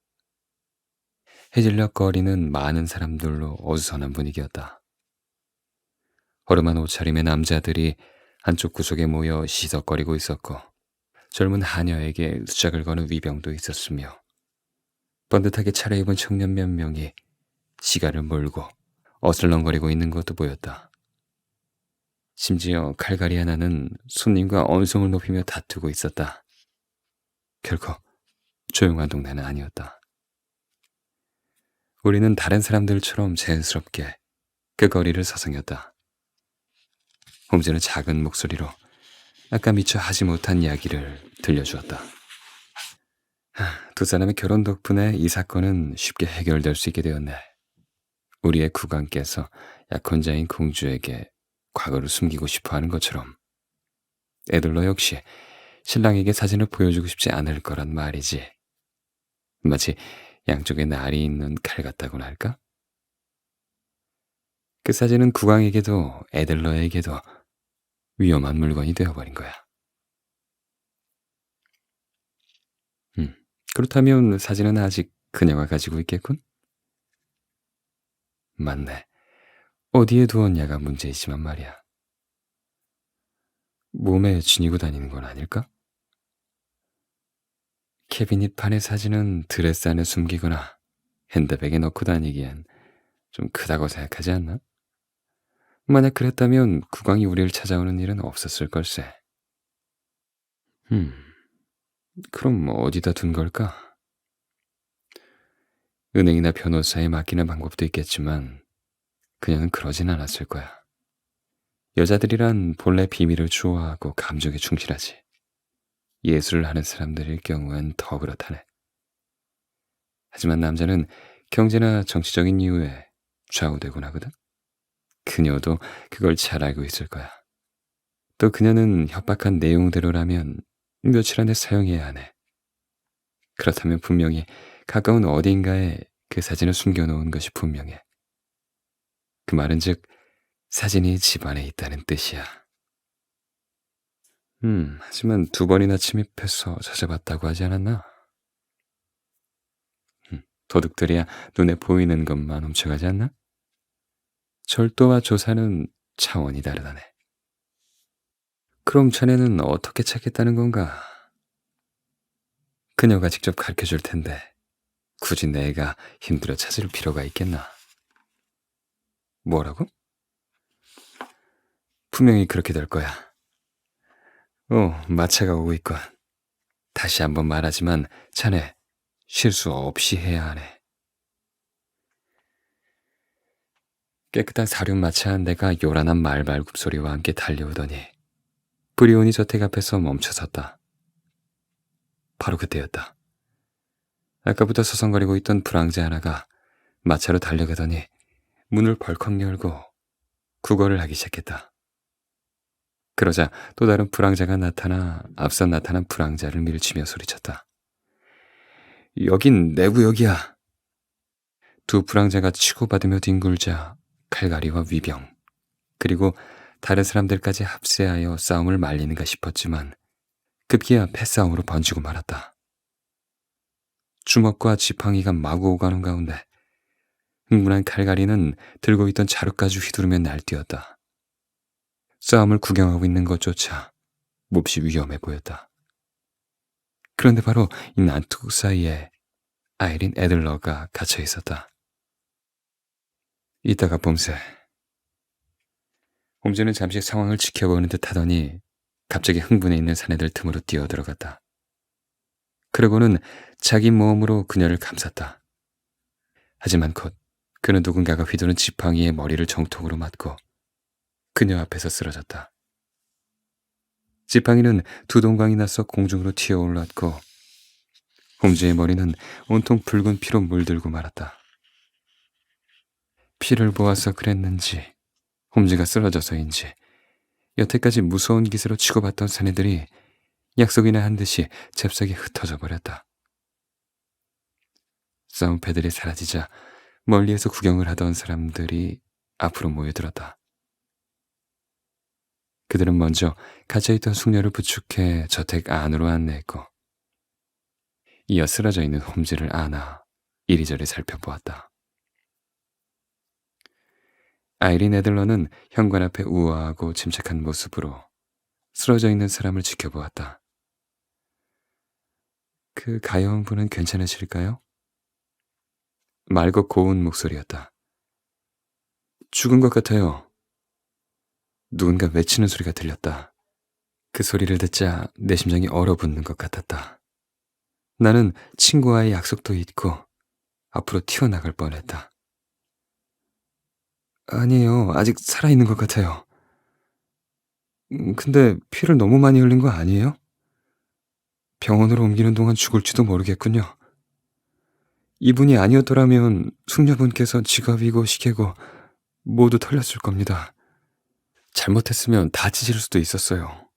해질녘 거리는 많은 사람들로 어수선한 분위기였다. 허름한 옷차림의 남자들이 한쪽 구석에 모여 시석거리고 있었고 젊은 하녀에게 수작을 거는 위병도 있었으며 번듯하게 차려입은 청년 몇 명이 시가를 몰고 어슬렁거리고 있는 것도 보였다. 심지어 칼갈이 하나는 손님과 언성을 높이며 다투고 있었다. 결코 조용한 동네는 아니었다. 우리는 다른 사람들처럼 자연스럽게 그 거리를 서성였다. 홈즈는 작은 목소리로 아까 미처 하지 못한 이야기를 들려주었다. 두 사람의 결혼 덕분에 이 사건은 쉽게 해결될 수 있게 되었네. 우리의 국왕께서 약혼자인 공주에게 과거를 숨기고 싶어하는 것처럼 애들러 역시 신랑에게 사진을 보여주고 싶지 않을 거란 말이지. 마치 양쪽에 날이 있는 칼 같다고나 할까? 그 사진은 국왕에게도 애들러에게도 위험한 물건이 되어버린 거야. 그렇다면 사진은 아직 그녀가 가지고 있겠군? 맞네. 어디에 두었냐가 문제이지만 말이야. 몸에 지니고 다니는 건 아닐까? 캐비닛 판의 사진은 드레스 안에 숨기거나 핸드백에 넣고 다니기엔 좀 크다고 생각하지 않나? 만약 그랬다면 국왕이 우리를 찾아오는 일은 없었을 걸세. 그럼 어디다 둔 걸까? 은행이나 변호사에 맡기는 방법도 있겠지만 그녀는 그러진 않았을 거야. 여자들이란 본래 비밀을 좋아하고 감정에 충실하지. 예술을 하는 사람들일 경우엔 더 그렇다네. 하지만 남자는 경제나 정치적인 이유에 좌우되곤 하거든. 그녀도 그걸 잘 알고 있을 거야. 또 그녀는 협박한 내용대로라면 며칠 안에 사용해야 하네. 그렇다면 분명히 가까운 어딘가에 그 사진을 숨겨놓은 것이 분명해. 그 말은 즉 사진이 집안에 있다는 뜻이야. 하지만 2번이나 침입해서 찾아봤다고 하지 않았나? 도둑들이야 눈에 보이는 것만 훔쳐가지 않나? 절도와 조사는 차원이 다르다네. 그럼 자네는 어떻게 찾겠다는 건가? 그녀가 직접 가르쳐줄 텐데 굳이 내가 힘들어 찾을 필요가 있겠나? 뭐라고? 분명히 그렇게 될 거야. 마차가 오고 있군. 다시 한번 말하지만 자네 실수 없이 해야 하네. 깨끗한 사륜 마차 한 대가 요란한 말발굽 소리와 함께 달려오더니 브리온이 저택 앞에서 멈춰섰다. 바로 그때였다. 아까부터 서성거리고 있던 불황자 하나가 마차로 달려가더니 문을 벌컥 열고 구걸을 하기 시작했다. 그러자 또 다른 불황자가 나타나 앞서 나타난 불황자를 밀치며 소리쳤다. 여긴 내 구역이야. 두 불황자가 치고받으며 뒹굴자 칼갈이와 위병, 그리고 다른 사람들까지 합세하여 싸움을 말리는가 싶었지만 급기야 패싸움으로 번지고 말았다. 주먹과 지팡이가 마구 오가는 가운데 흥분한 칼갈이는 들고 있던 자루까지 휘두르며 날뛰었다. 싸움을 구경하고 있는 것조차 몹시 위험해 보였다. 그런데 바로 이 난투극 사이에 아이린 애들러가 갇혀 있었다. 이따가 봄새. 홈즈는 잠시 상황을 지켜보는 듯 하더니 갑자기 흥분해 있는 사내들 틈으로 뛰어들어갔다. 그러고는 자기 몸으로 그녀를 감쌌다. 하지만 곧 그는 누군가가 휘두른 지팡이에 머리를 정통으로 맞고 그녀 앞에서 쓰러졌다. 지팡이는 두 동강이 나서 공중으로 튀어올랐고 홈즈의 머리는 온통 붉은 피로 물들고 말았다. 피를 보아서 그랬는지 홈즈가 쓰러져서인지 여태까지 무서운 기세로 치고받던 사내들이 약속이나 한 듯이 잽싸게 흩어져 버렸다. 싸움패들이 사라지자 멀리에서 구경을 하던 사람들이 앞으로 모여들었다. 그들은 먼저 갇혀있던 숙녀를 부축해 저택 안으로 안내했고 이어 쓰러져 있는 홈즈를 안아 이리저리 살펴보았다. 아이린 애들러는 현관 앞에 우아하고 침착한 모습으로 쓰러져 있는 사람을 지켜보았다. 그 가여운 분은 괜찮으실까요? 맑고 고운 목소리였다. 죽은 것 같아요. 누군가 외치는 소리가 들렸다. 그 소리를 듣자 내 심장이 얼어붙는 것 같았다. 나는 친구와의 약속도 잊고 앞으로 튀어나갈 뻔했다. 아니에요. 아직 살아있는 것 같아요. 근데 피를 너무 많이 흘린 거 아니에요? 병원으로 옮기는 동안 죽을지도 모르겠군요. 이분이 아니었더라면 숙녀분께서 지갑이고 시계고 모두 털렸을 겁니다. 잘못했으면 다치실 수도 있었어요.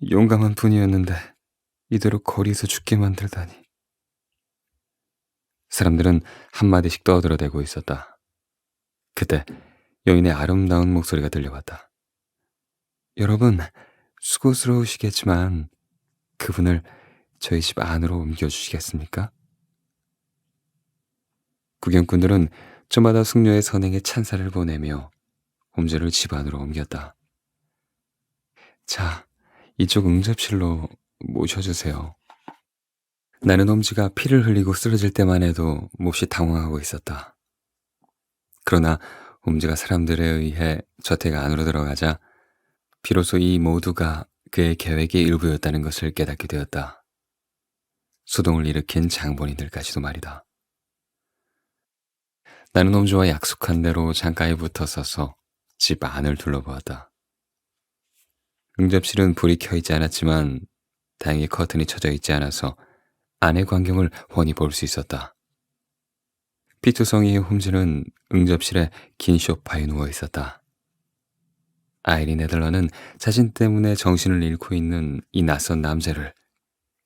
용감한 분이었는데 이대로 거리에서 죽게 만들다니. 사람들은 한마디씩 떠들어대고 있었다. 그때 여인의 아름다운 목소리가 들려왔다. 여러분, 수고스러우시겠지만 그분을 저희 집 안으로 옮겨주시겠습니까? 구경꾼들은 저마다 숙녀의 선행에 찬사를 보내며 홈즈를 집 안으로 옮겼다. 자, 이쪽 응접실로 모셔주세요. 나는 홈즈가 피를 흘리고 쓰러질 때만 해도 몹시 당황하고 있었다. 그러나 홈즈가 사람들에 의해 저택 안으로 들어가자 비로소 이 모두가 그의 계획의 일부였다는 것을 깨닫게 되었다. 소동을 일으킨 장본인들까지도 말이다. 나는 홈즈와 약속한 대로 창가에 붙어 서서 집 안을 둘러보았다. 응접실은 불이 켜있지 않았지만 다행히 커튼이 쳐져 있지 않아서 안의 광경을 훤히 볼 수 있었다. 피투성이의 홈즈는 응접실에 긴 소파에 누워 있었다. 아이린 애들러는 자신 때문에 정신을 잃고 있는 이 낯선 남자를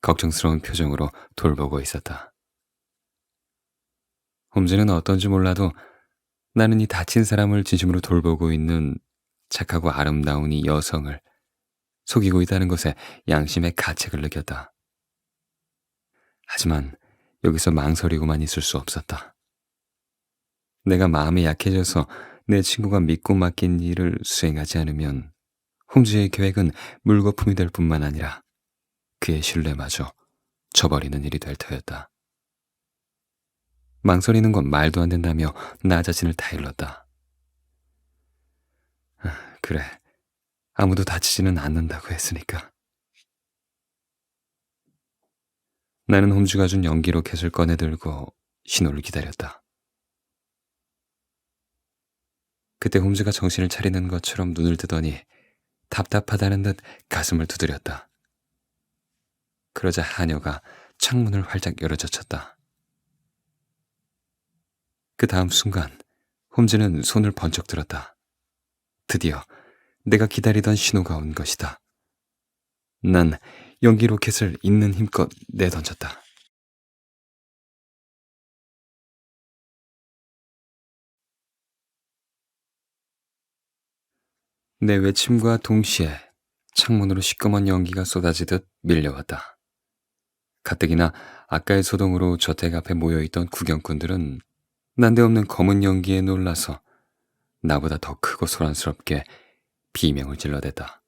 걱정스러운 표정으로 돌보고 있었다. 홈즈는 어떤지 몰라도 나는 이 다친 사람을 진심으로 돌보고 있는 착하고 아름다운 이 여성을 속이고 있다는 것에 양심의 가책을 느꼈다. 하지만 여기서 망설이고만 있을 수 없었다. 내가 마음이 약해져서 내 친구가 믿고 맡긴 일을 수행하지 않으면 홈즈의 계획은 물거품이 될 뿐만 아니라 그의 신뢰마저 저버리는 일이 될 터였다. 망설이는 건 말도 안 된다며 나 자신을 타일렀다. 그래, 아무도 다치지는 않는다고 했으니까. 나는 홈즈가 준 연기로켓을 꺼내들고 신호를 기다렸다. 그때 홈즈가 정신을 차리는 것처럼 눈을 뜨더니 답답하다는 듯 가슴을 두드렸다. 그러자 하녀가 창문을 활짝 열어젖혔다. 그 다음 순간 홈즈는 손을 번쩍 들었다. 드디어 내가 기다리던 신호가 온 것이다. 난 연기 로켓을 있는 힘껏 내던졌다. 내 외침과 동시에 창문으로 시꺼먼 연기가 쏟아지듯 밀려왔다. 가뜩이나 아까의 소동으로 저택 앞에 모여있던 구경꾼들은 난데없는 검은 연기에 놀라서 나보다 더 크고 소란스럽게 비명을 질러댔다.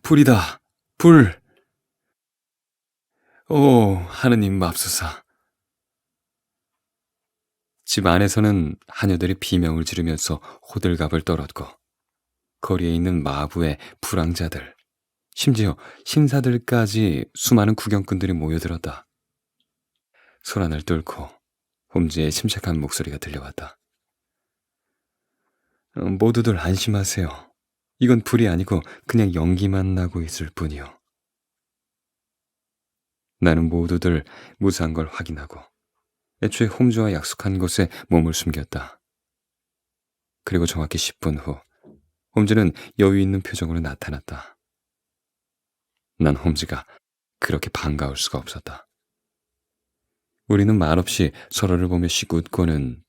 불이다! 불! 하느님 맙소사. 집 안에서는 하녀들이 비명을 지르면서 호들갑을 떨었고 거리에 있는 마부의 불황자들, 심지어 신사들까지 수많은 구경꾼들이 모여들었다. 소란을 뚫고 홈즈의 침착한 목소리가 들려왔다. 모두들 안심하세요. 이건 불이 아니고 그냥 연기만 나고 있을 뿐이요. 나는 모두들 무사한 걸 확인하고 애초에 홈즈와 약속한 곳에 몸을 숨겼다. 그리고 정확히 10분 후 홈즈는 여유 있는 표정으로 나타났다. 난 홈즈가 그렇게 반가울 수가 없었다. 우리는 말없이 서로를 보며 씩 웃고는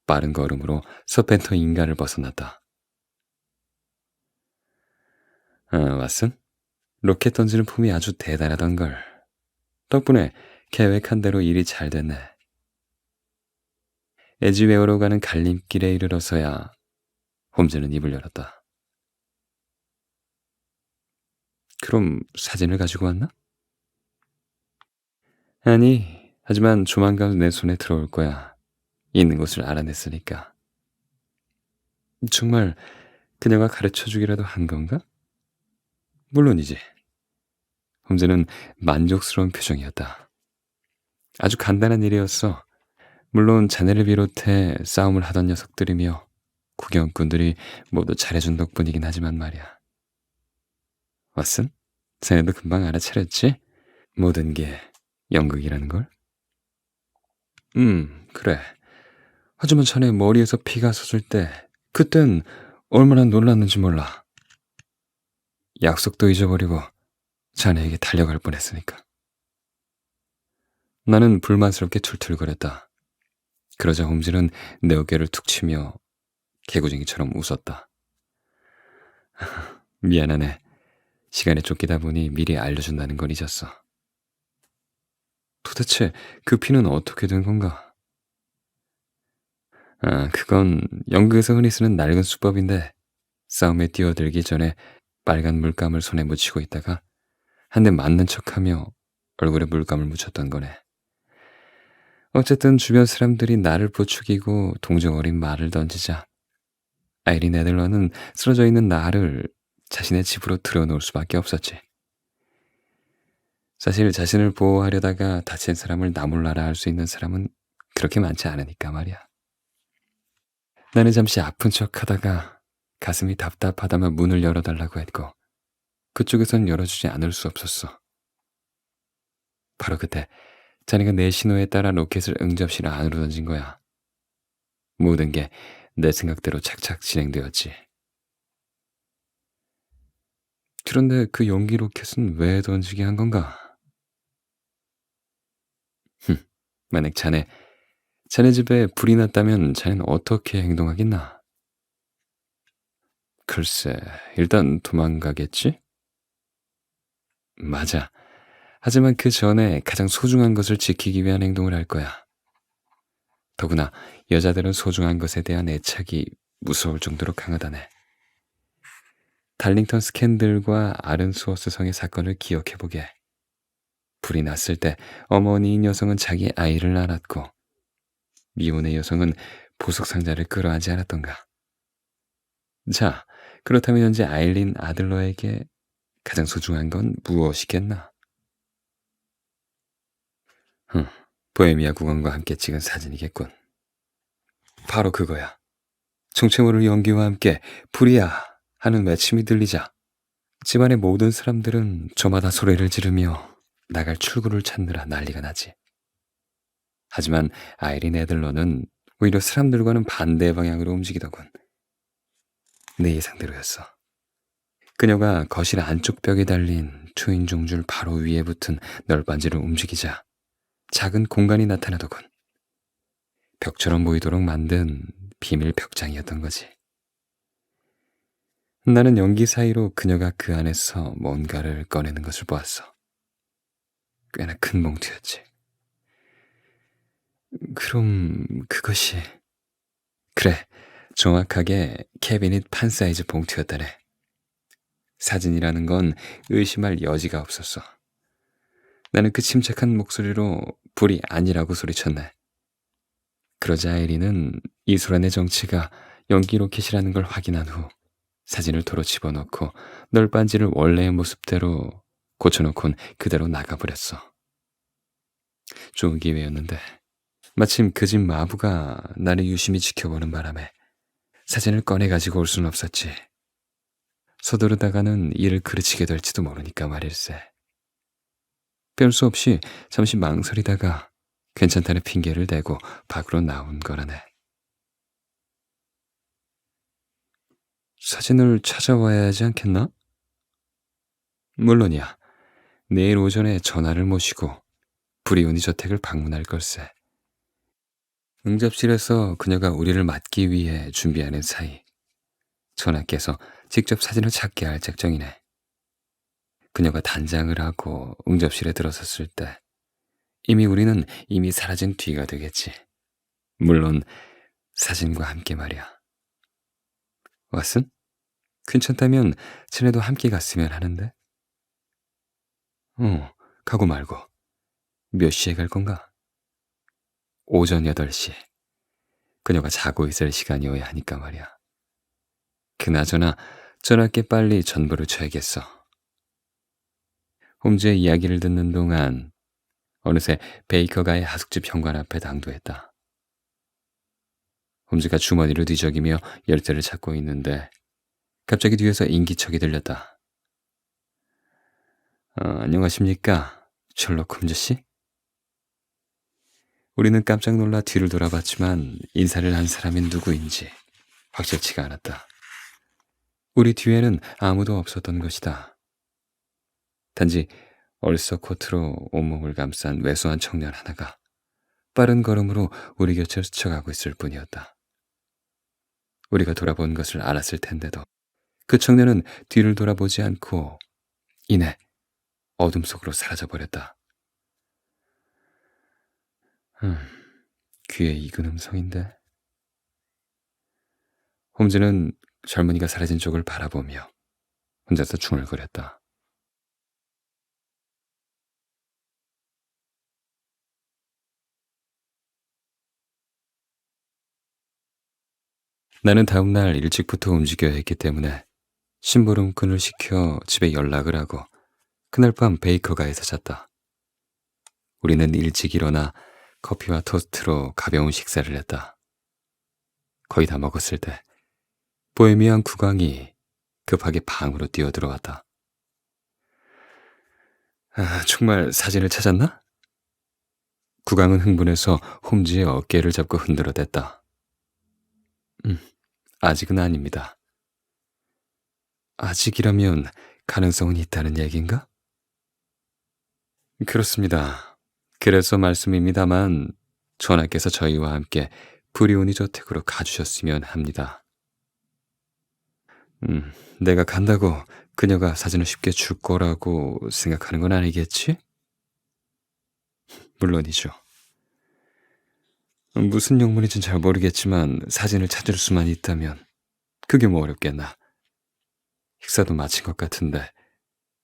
빠른 걸음으로 서펜터 인가를 벗어났다. 왓슨? 로켓 던지는 폼이 아주 대단하던걸. 덕분에 계획한 대로 일이 잘 됐네. 에지웨어로 가는 갈림길에 이르러서야 홈즈는 입을 열었다. 그럼 사진을 가지고 왔나? 아니, 하지만 조만간 내 손에 들어올 거야. 있는 곳을 알아냈으니까. 정말 그녀가 가르쳐주기라도 한 건가? 물론이지. 홈즈는 만족스러운 표정이었다. 아주 간단한 일이었어. 물론 자네를 비롯해 싸움을 하던 녀석들이며 구경꾼들이 모두 잘해준 덕분이긴 하지만 말이야. 왓슨? 자네도 금방 알아차렸지? 모든 게 연극이라는 걸? 그래. 하지만 자네 머리에서 피가 솟을 때 그땐 얼마나 놀랐는지 몰라. 약속도 잊어버리고 자네에게 달려갈 뻔했으니까. 나는 불만스럽게 툴툴거렸다. 그러자 홈즈는 내 어깨를 툭 치며 개구쟁이처럼 웃었다. 미안하네. 시간에 쫓기다 보니 미리 알려준다는 걸 잊었어. 도대체 그 피는 어떻게 된 건가? 그건 연극에서 흔히 쓰는 낡은 수법인데 싸움에 뛰어들기 전에 빨간 물감을 손에 묻히고 있다가 한 대 맞는 척하며 얼굴에 물감을 묻혔던 거네. 어쨌든 주변 사람들이 나를 부추기고 동정 어린 말을 던지자 아이린 애들러는 쓰러져 있는 나를 자신의 집으로 들여놓을 수밖에 없었지. 사실 자신을 보호하려다가 다친 사람을 나몰라라 할 수 있는 사람은 그렇게 많지 않으니까 말이야. 나는 잠시 아픈 척하다가 가슴이 답답하다며 문을 열어달라고 했고 그쪽에선 열어주지 않을 수 없었어. 바로 그때 자네가 내 신호에 따라 로켓을 응접실 안으로 던진 거야. 모든 게 내 생각대로 착착 진행되었지. 그런데 그 연기 로켓은 왜 던지게 한 건가? 만약 자네 집에 불이 났다면 자네는 어떻게 행동하겠나? 글쎄, 일단 도망가겠지? 맞아. 하지만 그 전에 가장 소중한 것을 지키기 위한 행동을 할 거야. 더구나 여자들은 소중한 것에 대한 애착이 무서울 정도로 강하다네. 달링턴 스캔들과 아른스워스 성의 사건을 기억해보게. 불이 났을 때 어머니인 여성은 자기 아이를 낳았고 미혼의 여성은 보석상자를 끌어안지 않았던가. 자, 그렇다면 현재 아일린 아들러에게 가장 소중한 건 무엇이겠나? 보헤미아 국왕과 함께 찍은 사진이겠군. 바로 그거야. 총체모를 연기와 함께 불이야 하는 외침이 들리자 집안의 모든 사람들은 저마다 소리를 지르며 나갈 출구를 찾느라 난리가 나지. 하지만 아이린 애들러는 오히려 사람들과는 반대 방향으로 움직이더군. 내 예상대로였어. 그녀가 거실 안쪽 벽에 달린 투인 종줄 바로 위에 붙은 널빤지를 움직이자 작은 공간이 나타나더군. 벽처럼 보이도록 만든 비밀 벽장이었던 거지. 나는 연기 사이로 그녀가 그 안에서 뭔가를 꺼내는 것을 보았어. 꽤나 큰 봉투였지. 그럼 그것이... 그래, 정확하게 캐비닛 판 사이즈 봉투였다네. 사진이라는 건 의심할 여지가 없었어. 나는 그 침착한 목소리로 불이 아니라고 소리쳤네. 그러자 아이린은 이소란의 정체가 연기 로켓이라는 걸 확인한 후 사진을 도로 집어넣고 널빤지를 원래의 모습대로 고쳐놓곤 그대로 나가버렸어. 좋은 기회였는데 마침 그 집 마부가 나를 유심히 지켜보는 바람에 사진을 꺼내가지고 올 순 없었지. 서두르다가는 일을 그르치게 될지도 모르니까 말일세. 별 수 없이 잠시 망설이다가 괜찮다는 핑계를 대고 밖으로 나온 거라네. 사진을 찾아와야 하지 않겠나? 물론이야. 내일 오전에 전화를 모시고 브리오니 저택을 방문할 걸세. 응접실에서 그녀가 우리를 맞기 위해 준비하는 사이 전하께서 직접 사진을 찾게 할 작정이네. 그녀가 단장을 하고 응접실에 들어섰을 때 우리는 이미 사라진 뒤가 되겠지. 물론 사진과 함께 말이야. 왓슨? 괜찮다면 쟤네도 함께 갔으면 하는데. 가고 말고. 몇 시에 갈 건가? 오전 8시. 그녀가 자고 있을 시간이어야 하니까 말이야. 그나저나 전하께 빨리 전보를 쳐야겠어. 홈즈의 이야기를 듣는 동안 어느새 베이커가의 하숙집 현관 앞에 당도했다. 홈즈가 주머니를 뒤적이며 열쇠를 찾고 있는데 갑자기 뒤에서 인기척이 들렸다. 안녕하십니까, 셜록 홈즈 씨? 우리는 깜짝 놀라 뒤를 돌아봤지만 인사를 한 사람이 누구인지 확실치가 않았다. 우리 뒤에는 아무도 없었던 것이다. 단지 얼서 코트로 온몸을 감싼 왜소한 청년 하나가 빠른 걸음으로 우리 곁을 스쳐가고 있을 뿐이었다. 우리가 돌아본 것을 알았을 텐데도 그 청년은 뒤를 돌아보지 않고 이내 어둠 속으로 사라져버렸다. 귀에 익은 음성인데. 홈즈는 젊은이가 사라진 쪽을 바라보며 혼자서 중얼거렸다. 나는 다음날 일찍부터 움직여야 했기 때문에 심부름꾼을 시켜 집에 연락을 하고 그날 밤 베이커가에서 잤다. 우리는 일찍 일어나 커피와 토스트로 가벼운 식사를 했다. 거의 다 먹었을 때 보헤미안 국왕이 급하게 방으로 뛰어들어왔다. 정말 사진을 찾았나? 국왕은 흥분해서 홈즈의 어깨를 잡고 흔들어댔다. 아직은 아닙니다. 아직이라면 가능성은 있다는 얘기인가? 그렇습니다. 그래서 말씀입니다만 전하께서 저희와 함께 브리오니 저택으로 가주셨으면 합니다. 내가 간다고 그녀가 사진을 쉽게 줄 거라고 생각하는 건 아니겠지? 물론이죠. 무슨 영문인지는 잘 모르겠지만 사진을 찾을 수만 있다면 그게 뭐 어렵겠나. 식사도 마친 것 같은데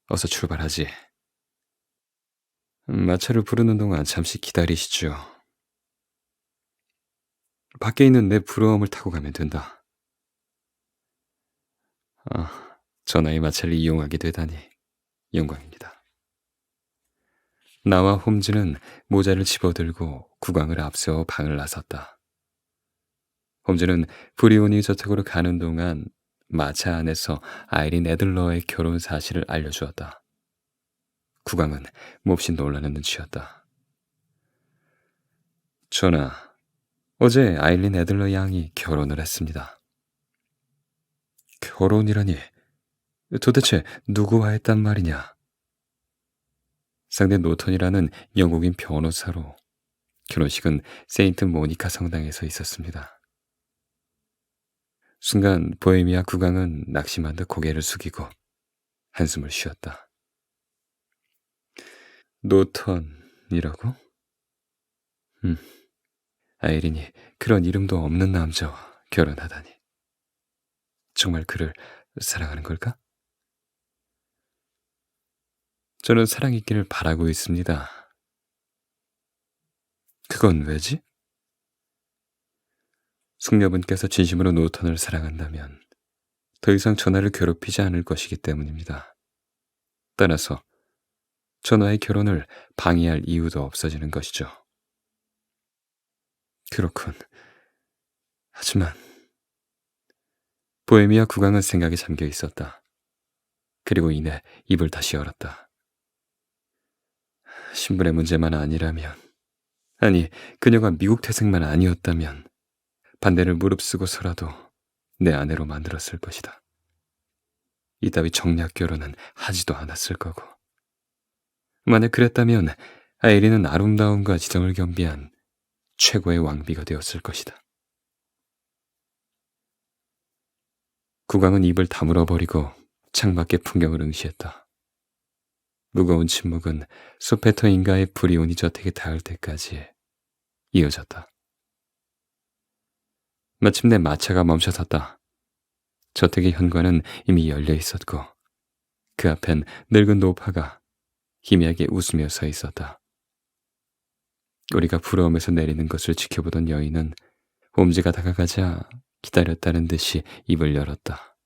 어서 출발하지. 마차를 부르는 동안 잠시 기다리시죠. 밖에 있는 내 부러움을 타고 가면 된다. 전하의 마차를 이용하게 되다니 영광입니다. 나와 홈즈는 모자를 집어들고 국왕을 앞세워 방을 나섰다. 홈즈는 브리오니 저택으로 가는 동안 마차 안에서 아이린 애들러의 결혼 사실을 알려주었다. 국왕은 몹시 놀라는 눈치였다. 전하, 어제 아일린 애들러 양이 결혼을 했습니다. 결혼이라니, 도대체 누구와 했단 말이냐? 상대 노턴이라는 영국인 변호사로 결혼식은 세인트 모니카 성당에서 있었습니다. 순간 보헤미아 국왕은 낙심한 듯 고개를 숙이고 한숨을 쉬었다. 노턴이라고? 음, 아이린이 그런 이름도 없는 남자와 결혼하다니. 정말 그를 사랑하는 걸까? 저는 사랑있기를 바라고 있습니다. 그건 왜지? 숙녀분께서 진심으로 노턴을 사랑한다면 더 이상 전하를 괴롭히지 않을 것이기 때문입니다. 따라서 전하의 결혼을 방해할 이유도 없어지는 것이죠. 그렇군. 하지만 보헤미아 국왕은 생각에 잠겨 있었다. 그리고 이내 입을 다시 열었다. 신분의 문제만 아니라면, 아니, 그녀가 미국 태생만 아니었다면 반대를 무릅쓰고서라도 내 아내로 만들었을 것이다. 이따위 정략 결혼은 하지도 않았을 거고. 만약 그랬다면 아이린은 아름다움과 지성을 겸비한 최고의 왕비가 되었을 것이다. 국왕은 입을 다물어 버리고 창밖의 풍경을 응시했다. 무거운 침묵은 소페터 인가의 브리오니 저택에 닿을 때까지 이어졌다. 마침내 마차가 멈춰섰다. 저택의 현관은 이미 열려 있었고 그 앞엔 늙은 노파가 희미하게 웃으며 서 있었다. 우리가 부러움에서 내리는 것을 지켜보던 여인은 홈즈가 다가가자 기다렸다는 듯이 입을 열었다.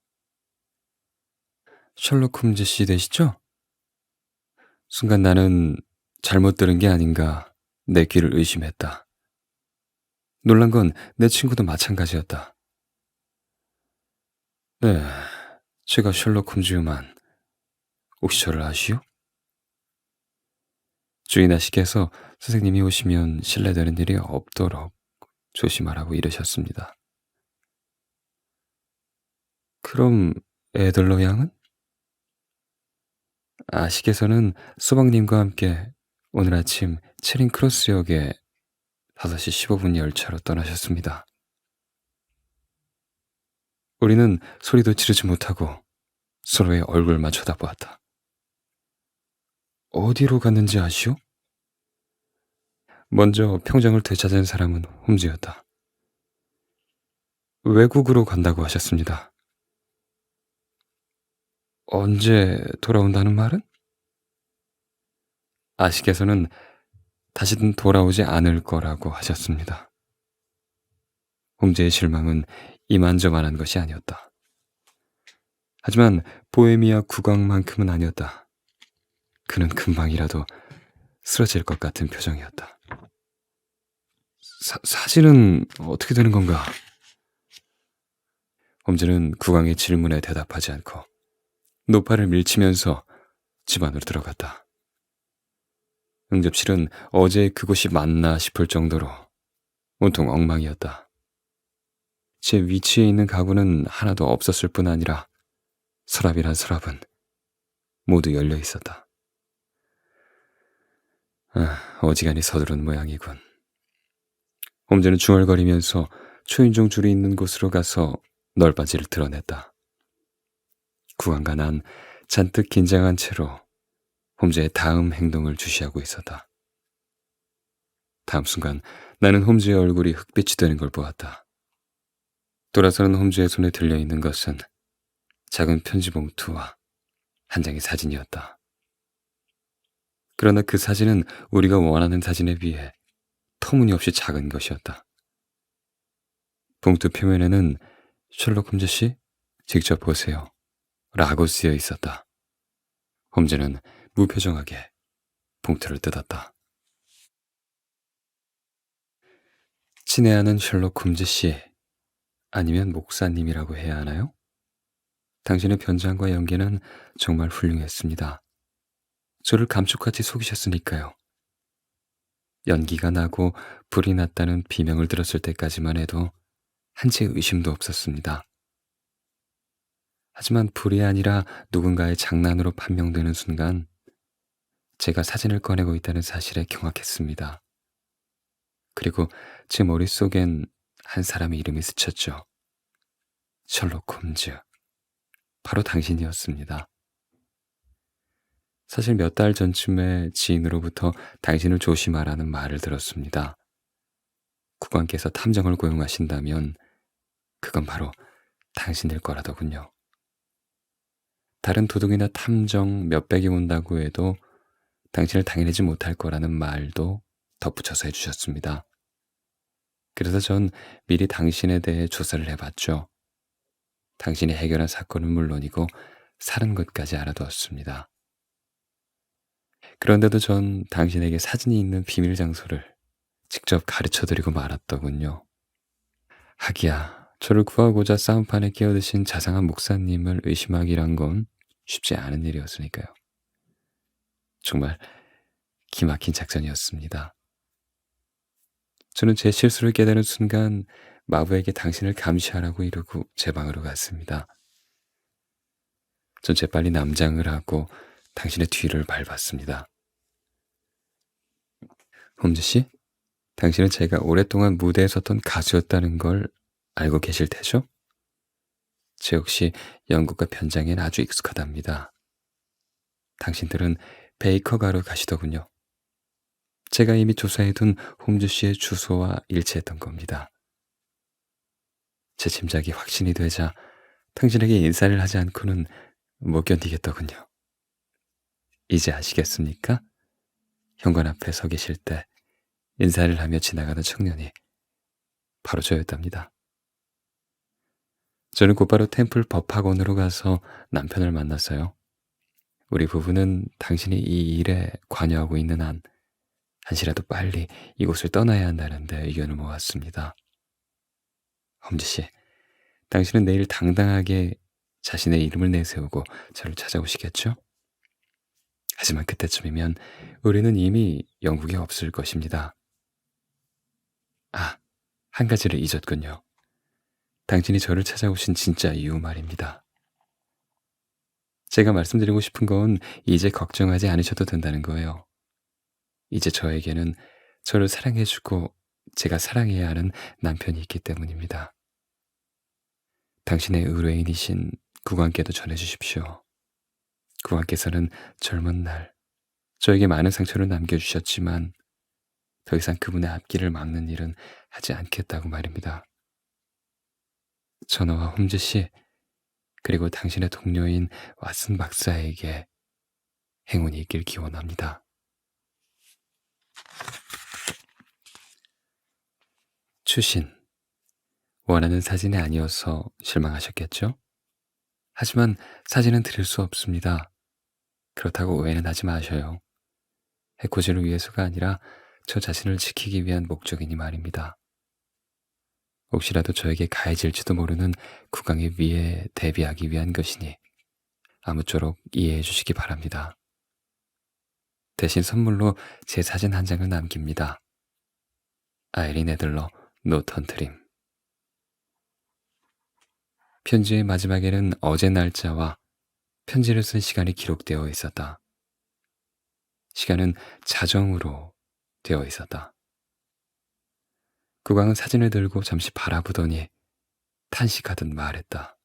셜록 홈즈 씨 되시죠? 순간 나는 잘못 들은 게 아닌가 내 귀를 의심했다. 놀란 건 내 친구도 마찬가지였다. 네, 제가 셜록 홈즈요만 혹시 저를 아시오? 주인아씨께서 선생님이 오시면 실례되는 일이 없도록 조심하라고 이러셨습니다. 그럼 애들러 양은? 아씨께서는 소방님과 함께 오늘 아침 체링 크로스역에 5시 15분 열차로 떠나셨습니다. 우리는 소리도 지르지 못하고 서로의 얼굴만 쳐다보았다. 어디로 갔는지 아시오? 먼저 평정을 되찾은 사람은 홈즈였다. 외국으로 간다고 하셨습니다. 언제 돌아온다는 말은? 아씨께서는 다시는 돌아오지 않을 거라고 하셨습니다. 홈즈의 실망은 이만저만한 것이 아니었다. 하지만 보헤미아 국왕만큼은 아니었다. 그는 금방이라도 쓰러질 것 같은 표정이었다. 사실은 어떻게 되는 건가? 홈즈는 국왕의 질문에 대답하지 않고 노파를 밀치면서 집 안으로 들어갔다. 응접실은 어제 그곳이 맞나 싶을 정도로 온통 엉망이었다. 제 위치에 있는 가구는 하나도 없었을 뿐 아니라 서랍이란 서랍은 모두 열려 있었다. 어지간히 서두른 모양이군. 홈즈는 중얼거리면서 초인종 줄이 있는 곳으로 가서 널빤지를 드러냈다. 국왕과 난 잔뜩 긴장한 채로 홈즈의 다음 행동을 주시하고 있었다. 다음 순간 나는 홈즈의 얼굴이 흑빛이 되는 걸 보았다. 돌아서는 홈즈의 손에 들려있는 것은 작은 편지 봉투와 한 장의 사진이었다. 그러나 그 사진은 우리가 원하는 사진에 비해 터무니없이 작은 것이었다. 봉투 표면에는 셜록 홈즈 씨, 직접 보세요. 라고 쓰여 있었다. 홈즈는 무표정하게 봉투를 뜯었다. 친애하는 셜록 홈즈 씨, 아니면 목사님이라고 해야 하나요? 당신의 변장과 연기는 정말 훌륭했습니다. 저를 감쪽같이 속이셨으니까요. 연기가 나고 불이 났다는 비명을 들었을 때까지만 해도 한치의 의심도 없었습니다. 하지만 불이 아니라 누군가의 장난으로 판명되는 순간 제가 사진을 꺼내고 있다는 사실에 경악했습니다. 그리고 제 머릿속엔 한 사람의 이름이 스쳤죠. 셜록 홈즈. 바로 당신이었습니다. 사실 몇 달 전쯤에 지인으로부터 당신을 조심하라는 말을 들었습니다. 국왕께서 탐정을 고용하신다면 그건 바로 당신일 거라더군요. 다른 도둑이나 탐정 몇백이 온다고 해도 당신을 당해내지 못할 거라는 말도 덧붙여서 해주셨습니다. 그래서 전 미리 당신에 대해 조사를 해봤죠. 당신이 해결한 사건은 물론이고 사는 것까지 알아두었습니다. 그런데도 전 당신에게 사진이 있는 비밀 장소를 직접 가르쳐드리고 말았더군요. 하기야, 저를 구하고자 싸움판에 끼어드신 자상한 목사님을 의심하기란 건 쉽지 않은 일이었으니까요. 정말 기막힌 작전이었습니다. 저는 제 실수를 깨달은 순간 마부에게 당신을 감시하라고 이르고 제 방으로 갔습니다. 전 재빨리 남장을 하고 당신의 뒤를 밟았습니다. 홈즈 씨, 당신은 제가 오랫동안 무대에 섰던 가수였다는 걸 알고 계실 테죠? 저 역시 연극과 변장엔 아주 익숙하답니다. 당신들은 베이커가로 가시더군요. 제가 이미 조사해둔 홈즈 씨의 주소와 일치했던 겁니다. 제 짐작이 확신이 되자 당신에게 인사를 하지 않고는 못 견디겠더군요. 이제 아시겠습니까? 현관 앞에 서 계실 때 인사를 하며 지나가는 청년이 바로 저였답니다. 저는 곧바로 템플 법학원으로 가서 남편을 만났어요. 우리 부부는 당신이 이 일에 관여하고 있는 한 한시라도 빨리 이곳을 떠나야 한다는데 의견을 모았습니다. 험지 씨, 당신은 내일 당당하게 자신의 이름을 내세우고 저를 찾아오시겠죠? 하지만 그때쯤이면 우리는 이미 영국에 없을 것입니다. 아, 한 가지를 잊었군요. 당신이 저를 찾아오신 진짜 이유 말입니다. 제가 말씀드리고 싶은 건 이제 걱정하지 않으셔도 된다는 거예요. 이제 저에게는 저를 사랑해주고 제가 사랑해야 하는 남편이 있기 때문입니다. 당신의 의뢰인이신 국왕께도 전해주십시오. 국왕께서는 젊은 날 저에게 많은 상처를 남겨주셨지만 더 이상 그분의 앞길을 막는 일은 하지 않겠다고 말입니다. 전하와 홈즈 씨, 그리고 당신의 동료인 왓슨 박사에게 행운이 있길 기원합니다. 추신. 원하는 사진이 아니어서 실망하셨겠죠? 하지만 사진은 드릴 수 없습니다. 그렇다고 오해는 하지 마셔요. 해코지를 위해서가 아니라 저 자신을 지키기 위한 목적이니 말입니다. 혹시라도 저에게 가해질지도 모르는 국왕의 위에 대비하기 위한 것이니 아무쪼록 이해해 주시기 바랍니다. 대신 선물로 제 사진 한 장을 남깁니다. 아이린 애들러, 노턴트림. 편지의 마지막에는 어제 날짜와 편지를 쓴 시간이 기록되어 있었다. 시간은 자정으로 되어 있었다. 국왕은 사진을 들고 잠시 바라보더니 탄식하듯 말했다.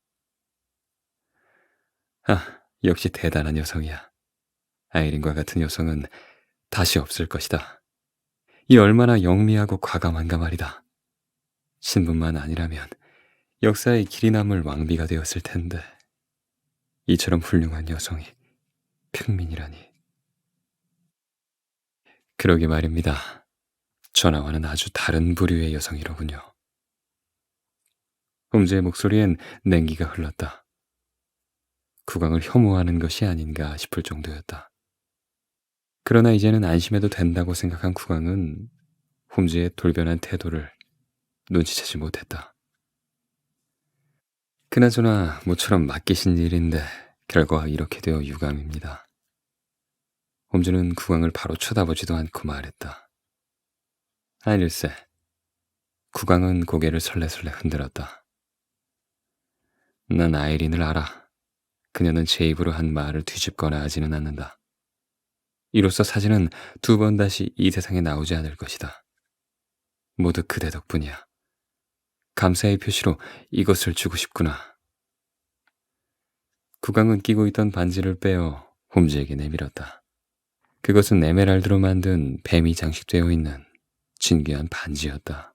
아, 역시 대단한 여성이야. 아이린과 같은 여성은 다시 없을 것이다. 이 얼마나 영리하고 과감한가 말이다. 신분만 아니라면 역사에 길이 남을 왕비가 되었을 텐데 이처럼 훌륭한 여성이 평민이라니. 그러게 말입니다. 전하와는 아주 다른 부류의 여성이로군요. 홈즈의 목소리엔 냉기가 흘렀다. 국왕을 혐오하는 것이 아닌가 싶을 정도였다. 그러나 이제는 안심해도 된다고 생각한 국왕은 홈즈의 돌변한 태도를 눈치채지 못했다. 그나저나 모처럼 맡기신 일인데 결과가 이렇게 되어 유감입니다. 홈즈는 국왕을 바로 쳐다보지도 않고 말했다. 아닐세. 국왕은 고개를 설레설레 흔들었다. 난 아이린을 알아. 그녀는 제 입으로 한 말을 뒤집거나 하지는 않는다. 이로써 사진은 두 번 다시 이 세상에 나오지 않을 것이다. 모두 그대 덕분이야. 감사의 표시로 이것을 주고 싶구나. 국왕은 끼고 있던 반지를 빼어 홈즈에게 내밀었다. 그것은 에메랄드로 만든 뱀이 장식되어 있는 진귀한 반지였다.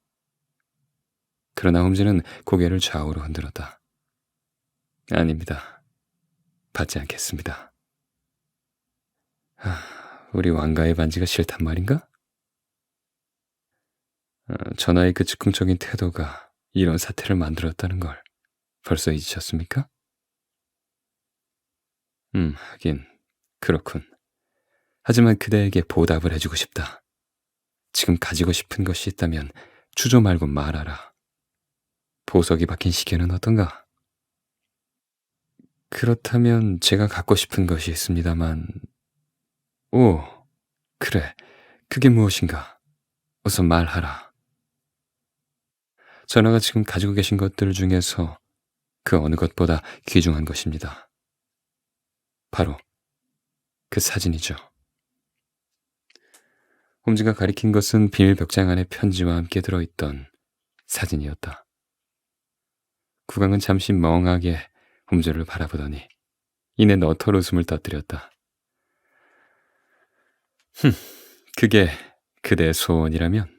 그러나 홈즈는 고개를 좌우로 흔들었다. 아닙니다. 받지 않겠습니다. 우리 왕가의 반지가 싫단 말인가? 전하의 그 즉흥적인 태도가 이런 사태를 만들었다는 걸 벌써 잊으셨습니까? 하긴 그렇군. 하지만 그대에게 보답을 해주고 싶다. 지금 가지고 싶은 것이 있다면 주저 말고 말하라. 보석이 박힌 시계는 어떤가? 그렇다면 제가 갖고 싶은 것이 있습니다만... 오, 그래. 그게 무엇인가? 어서 말하라. 전하가 지금 가지고 계신 것들 중에서 그 어느 것보다 귀중한 것입니다. 바로 그 사진이죠. 홈즈가 가리킨 것은 비밀 벽장 안에 편지와 함께 들어있던 사진이었다. 국왕은 잠시 멍하게 홈즈를 바라보더니 이내 너털 웃음을 터뜨렸다. 그게 그대의 소원이라면?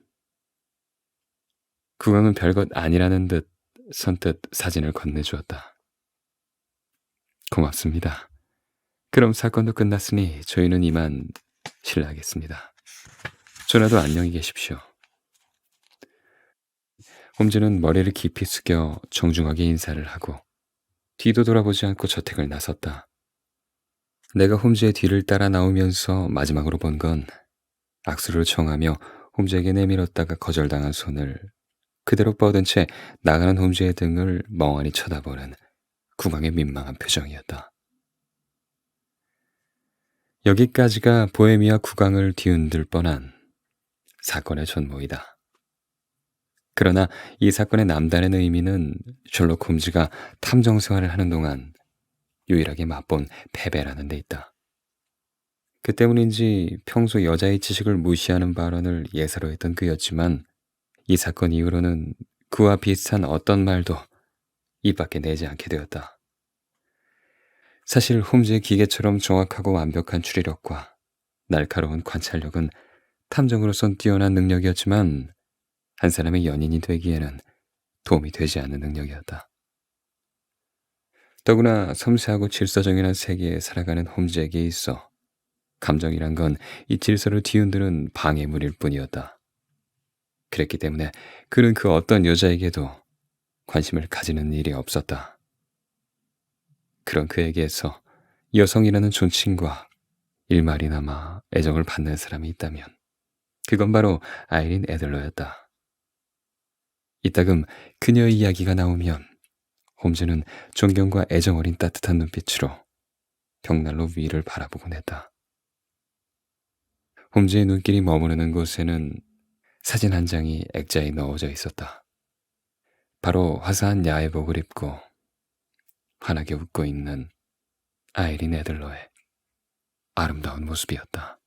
국왕은 별것 아니라는 듯 선뜻 사진을 건네주었다. 고맙습니다. 그럼 사건도 끝났으니 저희는 이만 실례하겠습니다. 전하도 안녕히 계십시오. 홈즈는 머리를 깊이 숙여 정중하게 인사를 하고 뒤도 돌아보지 않고 저택을 나섰다. 내가 홈즈의 뒤를 따라 나오면서 마지막으로 본 건 악수를 청하며 홈즈에게 내밀었다가 거절당한 손을 그대로 뻗은 채 나가는 홈즈의 등을 멍하니 쳐다보는 국왕의 민망한 표정이었다. 여기까지가 보헤미아 국왕을 뒤흔들 뻔한 사건의 전모이다. 그러나 이 사건의 남다른 의미는 셜록 홈즈가 탐정 생활을 하는 동안 유일하게 맛본 패배라는 데 있다. 그 때문인지 평소 여자의 지식을 무시하는 발언을 예사로 했던 그였지만 이 사건 이후로는 그와 비슷한 어떤 말도 입 밖에 내지 않게 되었다. 사실 홈즈의 기계처럼 정확하고 완벽한 추리력과 날카로운 관찰력은 탐정으로선 뛰어난 능력이었지만 한 사람의 연인이 되기에는 도움이 되지 않는 능력이었다. 더구나 섬세하고 질서정연한 세계에 살아가는 홈즈에게 있어 감정이란 건 이 질서를 뒤흔드는 방해물일 뿐이었다. 그랬기 때문에 그는 그 어떤 여자에게도 관심을 가지는 일이 없었다. 그런 그에게서 여성이라는 존칭과 일말이나마 애정을 받는 사람이 있다면 그건 바로 아이린 애들러였다. 이따금 그녀의 이야기가 나오면 홈즈는 존경과 애정 어린 따뜻한 눈빛으로 벽난로 위를 바라보곤 했다. 홈즈의 눈길이 머무르는 곳에는 사진 한 장이 액자에 넣어져 있었다. 바로 화사한 야외복을 입고 환하게 웃고 있는 아이린 애들러의 아름다운 모습이었다.